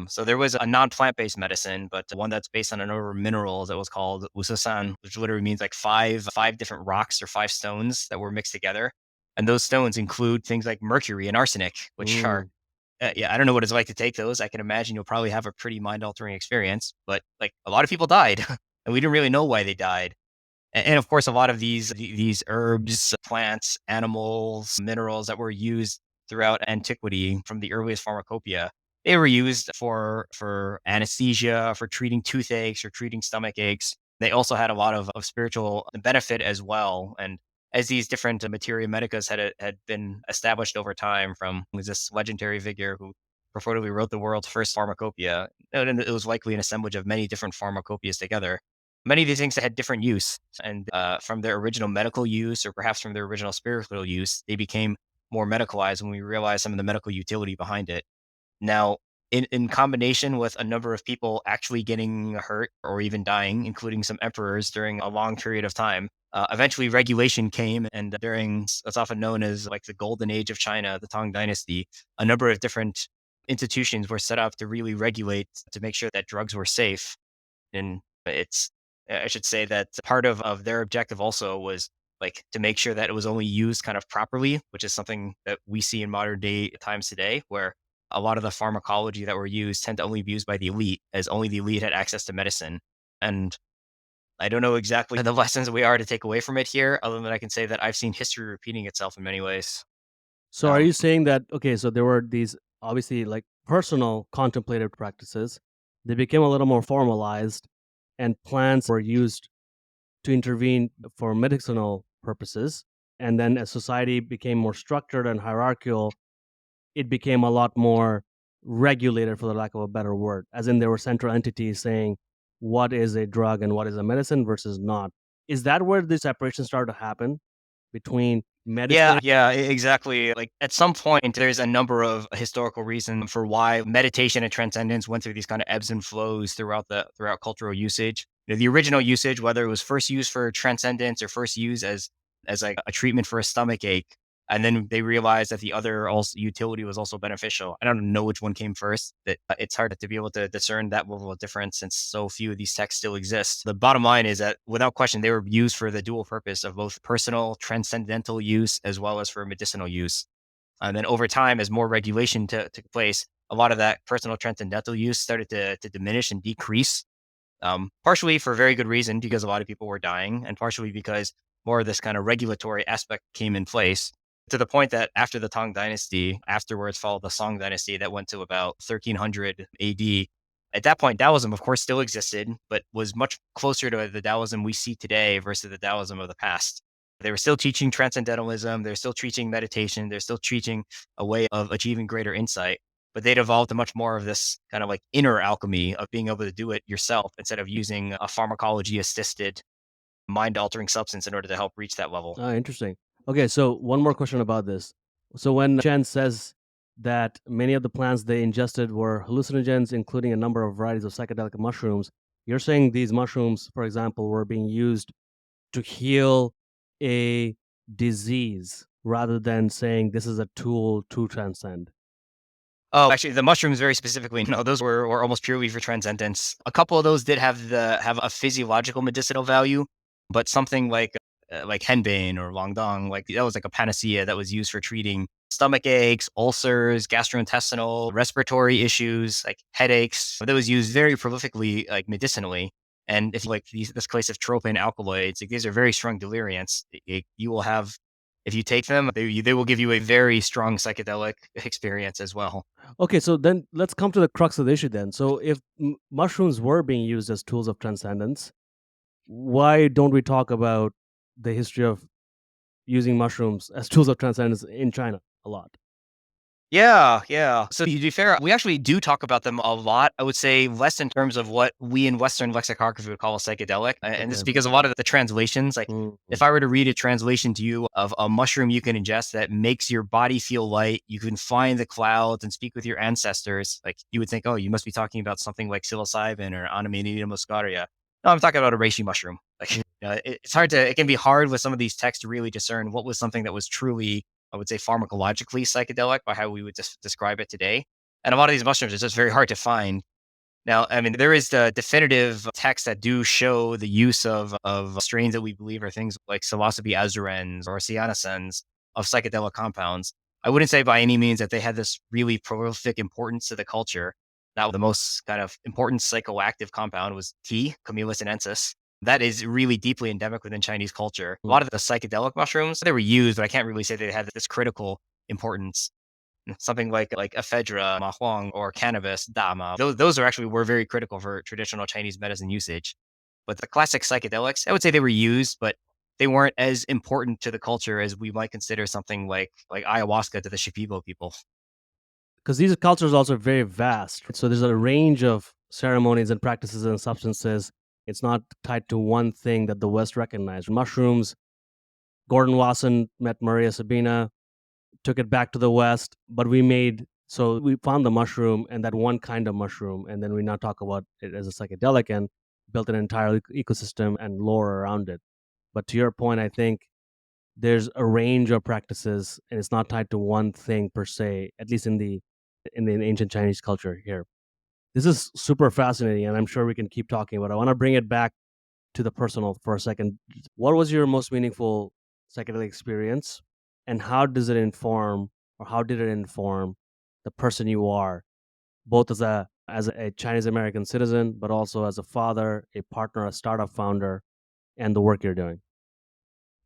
So there was a non-plant-based medicine, but one that's based on a number of minerals that was called usasan, which literally means like five different rocks or five stones that were mixed together. And those stones include things like mercury and arsenic, which are, I don't know what it's like to take those. I can imagine you'll probably have a pretty mind-altering experience, but like a lot of people died and we didn't really know why they died. And of course, a lot of these herbs, plants, animals, minerals that were used throughout antiquity from the earliest pharmacopoeia They were used for anesthesia, for treating toothaches or treating stomach aches. They also had a lot of spiritual benefit as well. And as these different materia medicas had been established over time, from was this legendary figure who purportedly wrote the world's first pharmacopoeia, and it was likely an assemblage of many different pharmacopoeias together. Many of these things had different use, and from their original medical use, or perhaps from their original spiritual use, they became more medicalized when we realized some of the medical utility behind it. Now, in combination with a number of people actually getting hurt or even dying, including some emperors during a long period of time, eventually regulation came. And during what's often known as like the golden age of China, the Tang Dynasty, a number of different institutions were set up to really regulate, to make sure that drugs were safe. And it's, I should say that part of their objective also was like to make sure that it was only used kind of properly, which is something that we see in modern day times today, where a lot of the pharmacology that were used tend to only be used by the elite, as only the elite had access to medicine. And I don't know exactly the lessons we are to take away from it here, other than I can say that I've seen history repeating itself in many ways. So are Um, you saying that, okay, so there were these obviously like personal contemplative practices, they became a little more formalized, and plants were used to intervene for medicinal purposes. And then as society became more structured and hierarchical, it became a lot more regulated, for the lack of a better word, as in there were central entities saying what is a drug and what is a medicine versus not. Is that where the separation started to happen between Yeah, medicine? yeah, exactly. Like at some point, there's a number of historical reasons for why meditation and transcendence went through these kind of ebbs and flows throughout cultural usage. The original usage, whether it was first used for transcendence or first used as like a treatment for a stomach ache, and then they realized that the other also utility was also beneficial. I don't know which one came first. That it's hard to be able to discern that level of difference since so few of these texts still exist. The bottom line is that without question, they were used for the dual purpose of both personal transcendental use as well as for medicinal use. And then over time, as more regulation took place, a lot of that personal transcendental use started to diminish and decrease. Partially for very good reason, because a lot of people were dying, and partially because more of this kind of regulatory aspect came in place, to the point that after the Tang Dynasty, afterwards followed the Song Dynasty that went to about 1300 AD. At that point, Taoism, of course, still existed, but was much closer to the Taoism we see today versus the Taoism of the past. They were still teaching transcendentalism, they're still teaching meditation, they're still teaching a way of achieving greater insight, but they'd evolved to much more of this kind of like inner alchemy of being able to do it yourself instead of using a pharmacology assisted mind altering substance in order to help reach that level. Ah, interesting. Okay, so one more question about this. So when Chen says that many of the plants they ingested were hallucinogens, including a number of varieties of psychedelic mushrooms, you're saying these mushrooms, for example, were being used to heal a disease rather than saying this is a tool to transcend. Oh, actually, the mushrooms very specifically, no, those were almost purely for transcendence. A couple of those did have a physiological medicinal value, but something like henbane or longdong, like that was like a panacea that was used for treating stomach aches, ulcers, gastrointestinal, respiratory issues, like headaches. That was used very prolifically, like medicinally. And if like this class of tropin alkaloids, like these are very strong deliriants. You will have, if you take them, they will give you a very strong psychedelic experience as well. Okay, so then let's come to the crux of the issue then. So if mushrooms were being used as tools of transcendence, why don't we talk about the history of using mushrooms as tools of transcendence in China a lot? Yeah, yeah. So to be fair, we actually do talk about them a lot. I would say less in terms of what we in Western lexicography would call a psychedelic. And this Okay. is because a lot of the translations, like Mhm. if I were to read a translation to you of a mushroom you can ingest that makes your body feel light, you can fly in the clouds and speak with your ancestors, like you would think, oh, you must be talking about something like psilocybin or Amanita muscaria. No, I'm talking about a reishi mushroom. Like, it's hard to, it can be hard with some of these texts to really discern what was something that was truly, I would say, pharmacologically psychedelic by how we would describe it today. And a lot of these mushrooms is just very hard to find. Now, I mean, there is the definitive texts that do show the use of strains that we believe are things like psilocybe azurense or cyanocens of psychedelic compounds. I wouldn't say by any means that they had this really prolific importance to the culture. Now, the most kind of important psychoactive compound was tea, Camellia sinensis. That is really deeply endemic within Chinese culture. A Mm. lot of the psychedelic mushrooms, they were used, but I can't really say they had this critical importance. something like ephedra, ma huang, or cannabis, dama. Those were very critical for traditional Chinese medicine usage. But the classic psychedelics, I would say they were used, but they weren't as important to the culture as we might consider something like ayahuasca to the Shipibo people. Because these cultures are also very vast. So there's a range of ceremonies and practices and substances. It's not tied to one thing that the West recognized. Mushrooms, Gordon Wasson met Maria Sabina, took it back to the West, but we found the mushroom and that one kind of mushroom, and then we now talk about it as a psychedelic and built an entire ecosystem and lore around it. But to your point, I think there's a range of practices, and it's not tied to one thing per se, at least in the ancient Chinese culture here. This is super fascinating, and I'm sure we can keep talking, but I want to bring it back to the personal for a second. What was your most meaningful psychedelic experience, and how did it inform the person you are, both as a Chinese American citizen, but also as a father, a partner, a startup founder, and the work you're doing?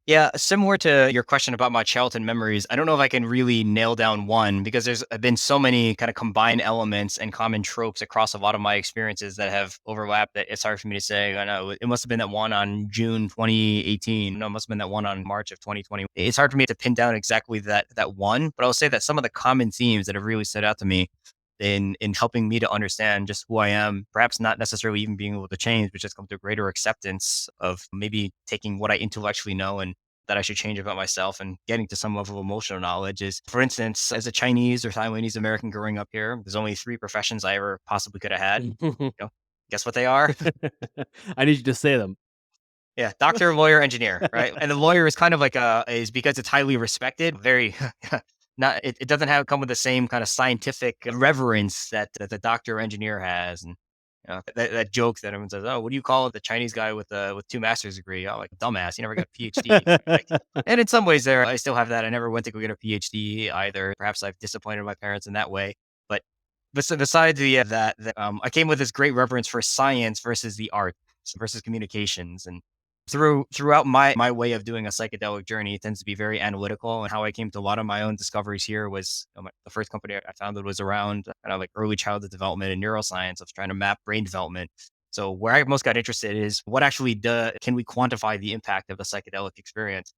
Yeah, similar to your question about my childhood memories, I don't know if I can really nail down one because there's been so many kind of combined elements and common tropes across a lot of my experiences that have overlapped that it's hard for me to say. I know it must have been that one on June 2018. No, it must have been that one on March of 2020. It's hard for me to pin down exactly that one, but I'll say that some of the common themes that have really stood out to me in helping me to understand just who I am, perhaps not necessarily even being able to change, but just come to a greater acceptance of maybe taking what I intellectually know and that I should change about myself and getting to some level of emotional knowledge is, for instance, as a Chinese or Taiwanese American growing up here, there's only 3 professions I ever possibly could have had. You know, guess what they are? I need you to say them. Yeah, doctor, lawyer, engineer, right? And the lawyer is kind of like is because it's highly respected, very not it doesn't have come with the same kind of scientific reverence that the doctor or engineer has. And that joke that everyone says, "Oh, what do you call the Chinese guy with 2 master's degree?" Oh, like dumbass, he never got a PhD. Like, and in some ways there, I still have that. I never went to go get a PhD either. Perhaps I've disappointed my parents in that way. But besides I came with this great reverence for science versus the arts versus communications. And throughout my way of doing a psychedelic journey, it tends to be very analytical. And how I came to a lot of my own discoveries here was the first company I founded was around kind of like early childhood development and neuroscience of trying to map brain development. So where I most got interested is what actually can we quantify the impact of the psychedelic experience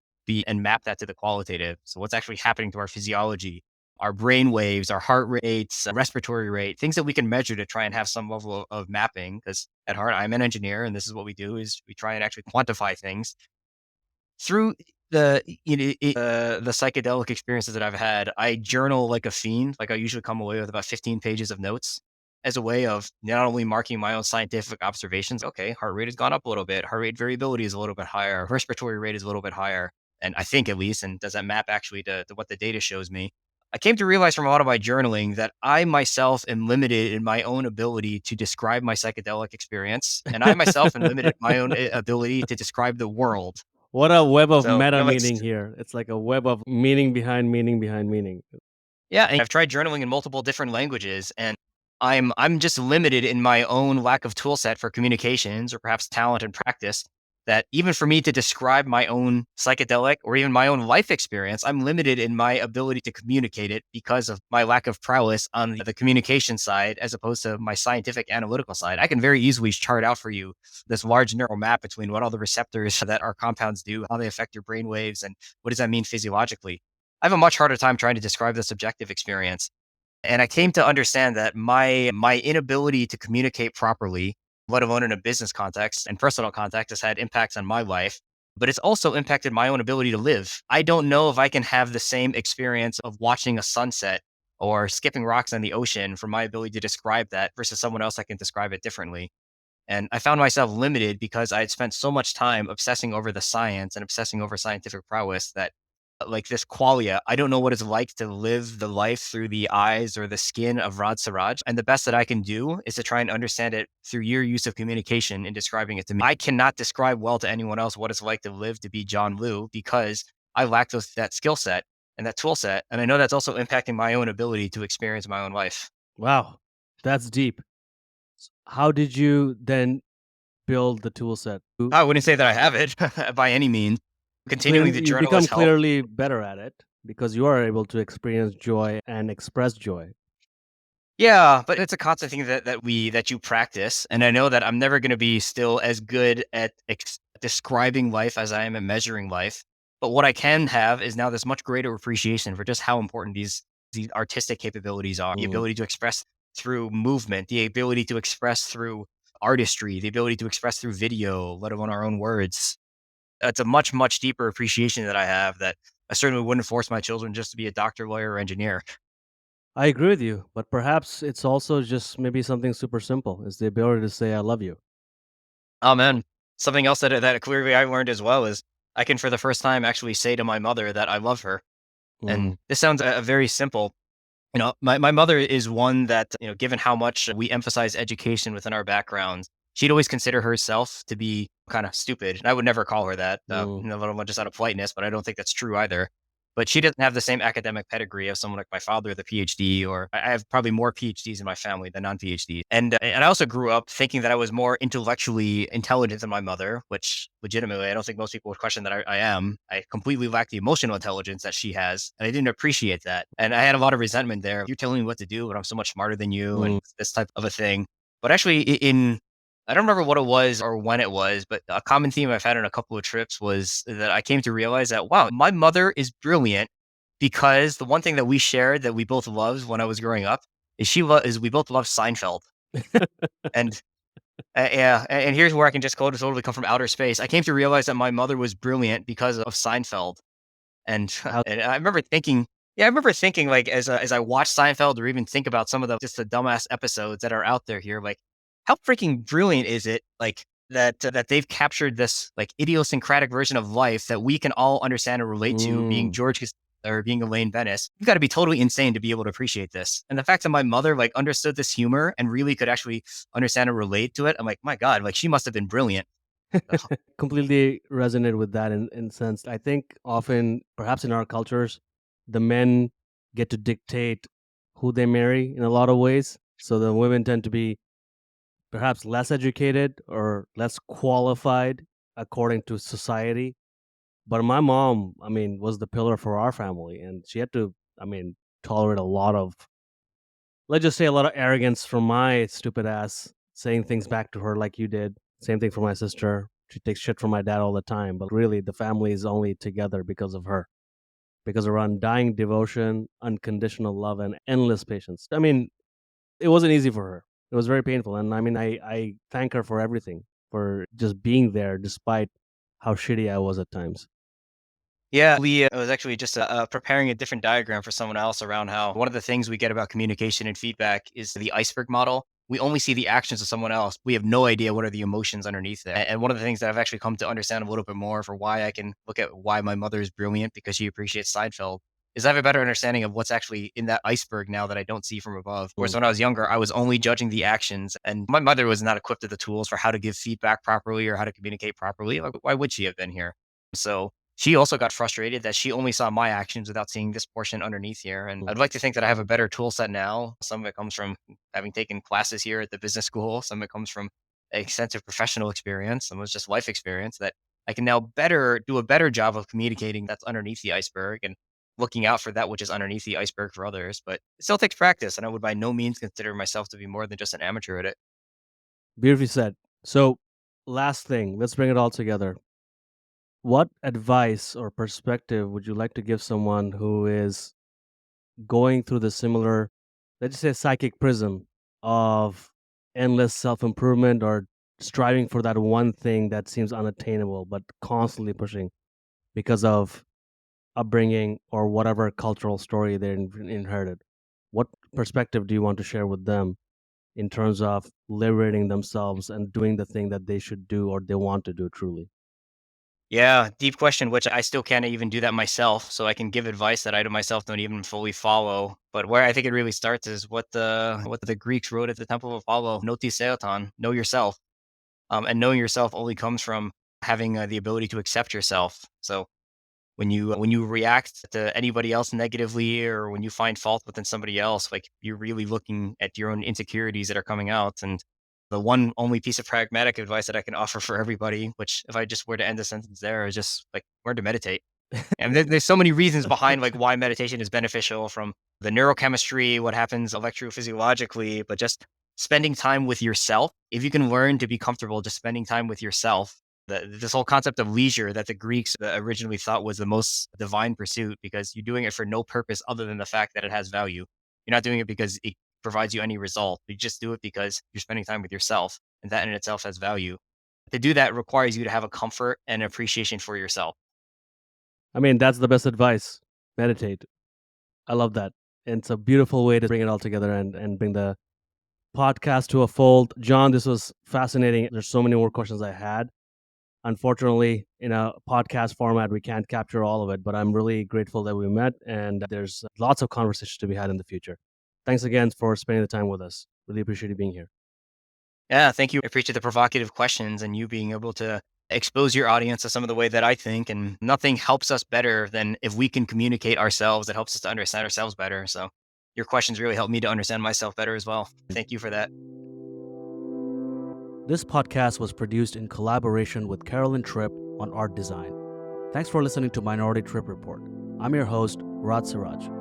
and map that to the qualitative. So what's actually happening to our physiology, our brain waves, our heart rates, respiratory rate, things that we can measure to try and have some level of mapping. Because at heart, I'm an engineer, and this is what we do: is we try and actually quantify things through the psychedelic experiences that I've had. I journal like a fiend. Like I usually come away with about 15 pages of notes as a way of not only marking my own scientific observations. Okay, heart rate has gone up a little bit. Heart rate variability is a little bit higher. Respiratory rate is a little bit higher. And I think at least, and does that map actually to what the data shows me? I came to realize from a lot of my journaling that I myself am limited in my own ability to describe my psychedelic experience. And I myself am limited in my own ability to describe the world. What a web of So, meta meaning here. It's like a web of meaning behind meaning behind meaning. yeah, and I've tried journaling in multiple different languages, and I'm just limited in my own lack of tool set for communications or perhaps talent and practice. That even for me to describe my own psychedelic or even my own life experience, I'm limited in my ability to communicate it because of my lack of prowess on the communication side as opposed to my scientific analytical side. I can very easily chart out for you this large neural map between what all the receptors that our compounds do, how they affect your brain waves, and what does that mean physiologically. I have a much harder time trying to describe the subjective experience. And I came to understand that my inability to communicate properly, let alone in a business context and personal context, has had impacts on my life, but it's also impacted my own ability to live. I don't know if I can have the same experience of watching a sunset or skipping rocks on the ocean from my ability to describe that versus someone else that can describe it differently. And I found myself limited because I had spent so much time obsessing over the science and obsessing over scientific prowess that like this qualia, I don't know what it's like to live the life through the eyes or the skin of Rad Siraj. And the best that I can do is to try and understand it through your use of communication and describing it to me. I cannot describe well to anyone else what it's like to live to be Jon Lu because I lack that skill set and that tool set. And I know that's also impacting my own ability to experience my own life. Wow, that's deep. How did you then build the tool set? I wouldn't say that I have it by any means. Continuing the You've journal become has helped. clearly better at it. because you are able to experience joy and express joy. Yeah, but it's a constant thing that you practice, and I know that I'm never gonna be still as good at describing life as I am at measuring life, but what I can have is now this much greater appreciation for just how important these artistic capabilities are. The Mm. ability to express through movement, the ability to express through artistry, the ability to express through video, let alone our own words. It's a much, much deeper appreciation that I have that I certainly wouldn't force my children just to be a doctor, lawyer, or engineer. I agree with you, but perhaps it's also just maybe something super simple. It's the ability to say I love you. Oh, man. Something else that clearly I learned as well is I can, for the first time, actually say to my mother that I love her. Mm. And this sounds very simple. My mother is one that, given how much we emphasize education within our backgrounds, she'd always consider herself to be kind of stupid. And I would never call her that, Mm. just out of politeness, but I don't think that's true either. But she doesn't have the same academic pedigree of someone like my father, the PhD, or I have probably more PhDs in my family than non PhD. And I also grew up thinking that I was more intellectually intelligent than my mother, which legitimately I don't think most people would question that I am. I completely lack the emotional intelligence that she has, and I didn't appreciate that. And I had a lot of resentment there. You're telling me what to do, but I'm so much smarter than you, Mm. and this type of a thing. But actually, in I don't remember what it was or when it was, but a common theme I've had on a couple of trips was that I came to realize that, wow, my mother is brilliant because the one thing that we shared that we both loved when I was growing up is is we both love Seinfeld. And yeah, and here's where I can just totally come from outer space. I came to realize that my mother was brilliant because of Seinfeld. And How and I remember thinking, yeah, I remember thinking like as I watched Seinfeld or even think about some of the dumbass episodes that are out there here, like how freaking brilliant is it like that they've captured this like idiosyncratic version of life that we can all understand and relate to, being mm. Or being Elaine Bennis. You've got to be totally insane to be able to appreciate this. And the fact that my mother like understood this humor and really could actually understand and relate to it, I'm like, my God, like she must have been brilliant. Completely resonate with that in sense. I think often, perhaps in our cultures, the men get to dictate who they marry in a lot of ways. So the women tend to be perhaps less educated or less qualified according to society. But my mom, I mean, was the pillar for our family, and she had to, I mean, tolerate a lot of, let's just say, a lot of arrogance from my stupid ass saying things back to her like you did. Same thing for my sister. She takes shit from my dad all the time, but really, the family is only together because of her, because of her undying devotion, unconditional love, and endless patience. I mean, it wasn't easy for her. It was very painful, and I mean, I thank her for everything, for just being there despite how shitty I was at times. Yeah, I was actually just preparing a different diagram for someone else around how one of the things we get about communication and feedback is the iceberg model. We only see the actions of someone else. We have no idea what are the emotions underneath it. And one of the things that I've actually come to understand a little bit more for why I can look at why my mother is brilliant because she appreciates Seinfeld is I have a better understanding of what's actually in that iceberg now that I don't see from above. Whereas Mm. when I was younger, I was only judging the actions, and my mother was not equipped with the tools for how to give feedback properly or how to communicate properly. Like, why would she have been here? So she also got frustrated that she only saw my actions without seeing this portion underneath here. And Mm. I'd like to think that I have a better tool set now. Some of it comes from having taken classes here at the business school. Some of it comes from extensive professional experience. Some was just life experience that I can now do a better job of communicating that's underneath the iceberg and looking out for that which is underneath the iceberg for others. But it still takes practice. And I would by no means consider myself to be more than just an amateur at it. Beautifully said. So, last thing, let's bring it all together. What advice or perspective would you like to give someone who is going through the similar, let's just say, psychic prism of endless self improvement or striving for that one thing that seems unattainable, but constantly pushing because of upbringing or whatever cultural story they inherited? What perspective do you want to share with them in terms of liberating themselves and doing the thing that they should do or they want to do truly? Yeah, deep question, which I still can't even do that myself. So I can give advice that I to myself don't even fully follow. But where I think it really starts is what the Greeks wrote at the Temple of Apollo: "Noti seoton," know yourself. And knowing yourself only comes from having the ability to accept yourself. So when you react to anybody else negatively or when you find fault within somebody else, like you're really looking at your own insecurities that are coming out. And the one only piece of pragmatic advice that I can offer for everybody, which if I just were to end the sentence there, is just like learn to meditate. And there's so many reasons behind like why meditation is beneficial, from the neurochemistry, what happens electrophysiologically, but just spending time with yourself. If you can learn to be comfortable just spending time with yourself, this whole concept of leisure that the Greeks originally thought was the most divine pursuit, because you're doing it for no purpose other than the fact that it has value. You're not doing it because it provides you any result. You just do it because you're spending time with yourself, and that in itself has value. To do that requires you to have a comfort and appreciation for yourself. I mean, that's the best advice. Meditate. I love that. And it's a beautiful way to bring it all together and bring the podcast to a fold. Jon, this was fascinating. There's so many more questions I had. Unfortunately, in a podcast format, we can't capture all of it, but I'm really grateful that we met, and there's lots of conversations to be had in the future. Thanks again for spending the time with us. Really appreciate you being here. Yeah, thank you. I appreciate the provocative questions and you being able to expose your audience to some of the way that I think. And nothing helps us better than if we can communicate ourselves. It helps us to understand ourselves better. So your questions really helped me to understand myself better as well. Thank you for that. This podcast was produced in collaboration with Carolyn Tripp on art design. Thanks for listening to Minority Trip Report. I'm your host, Raj Siraj.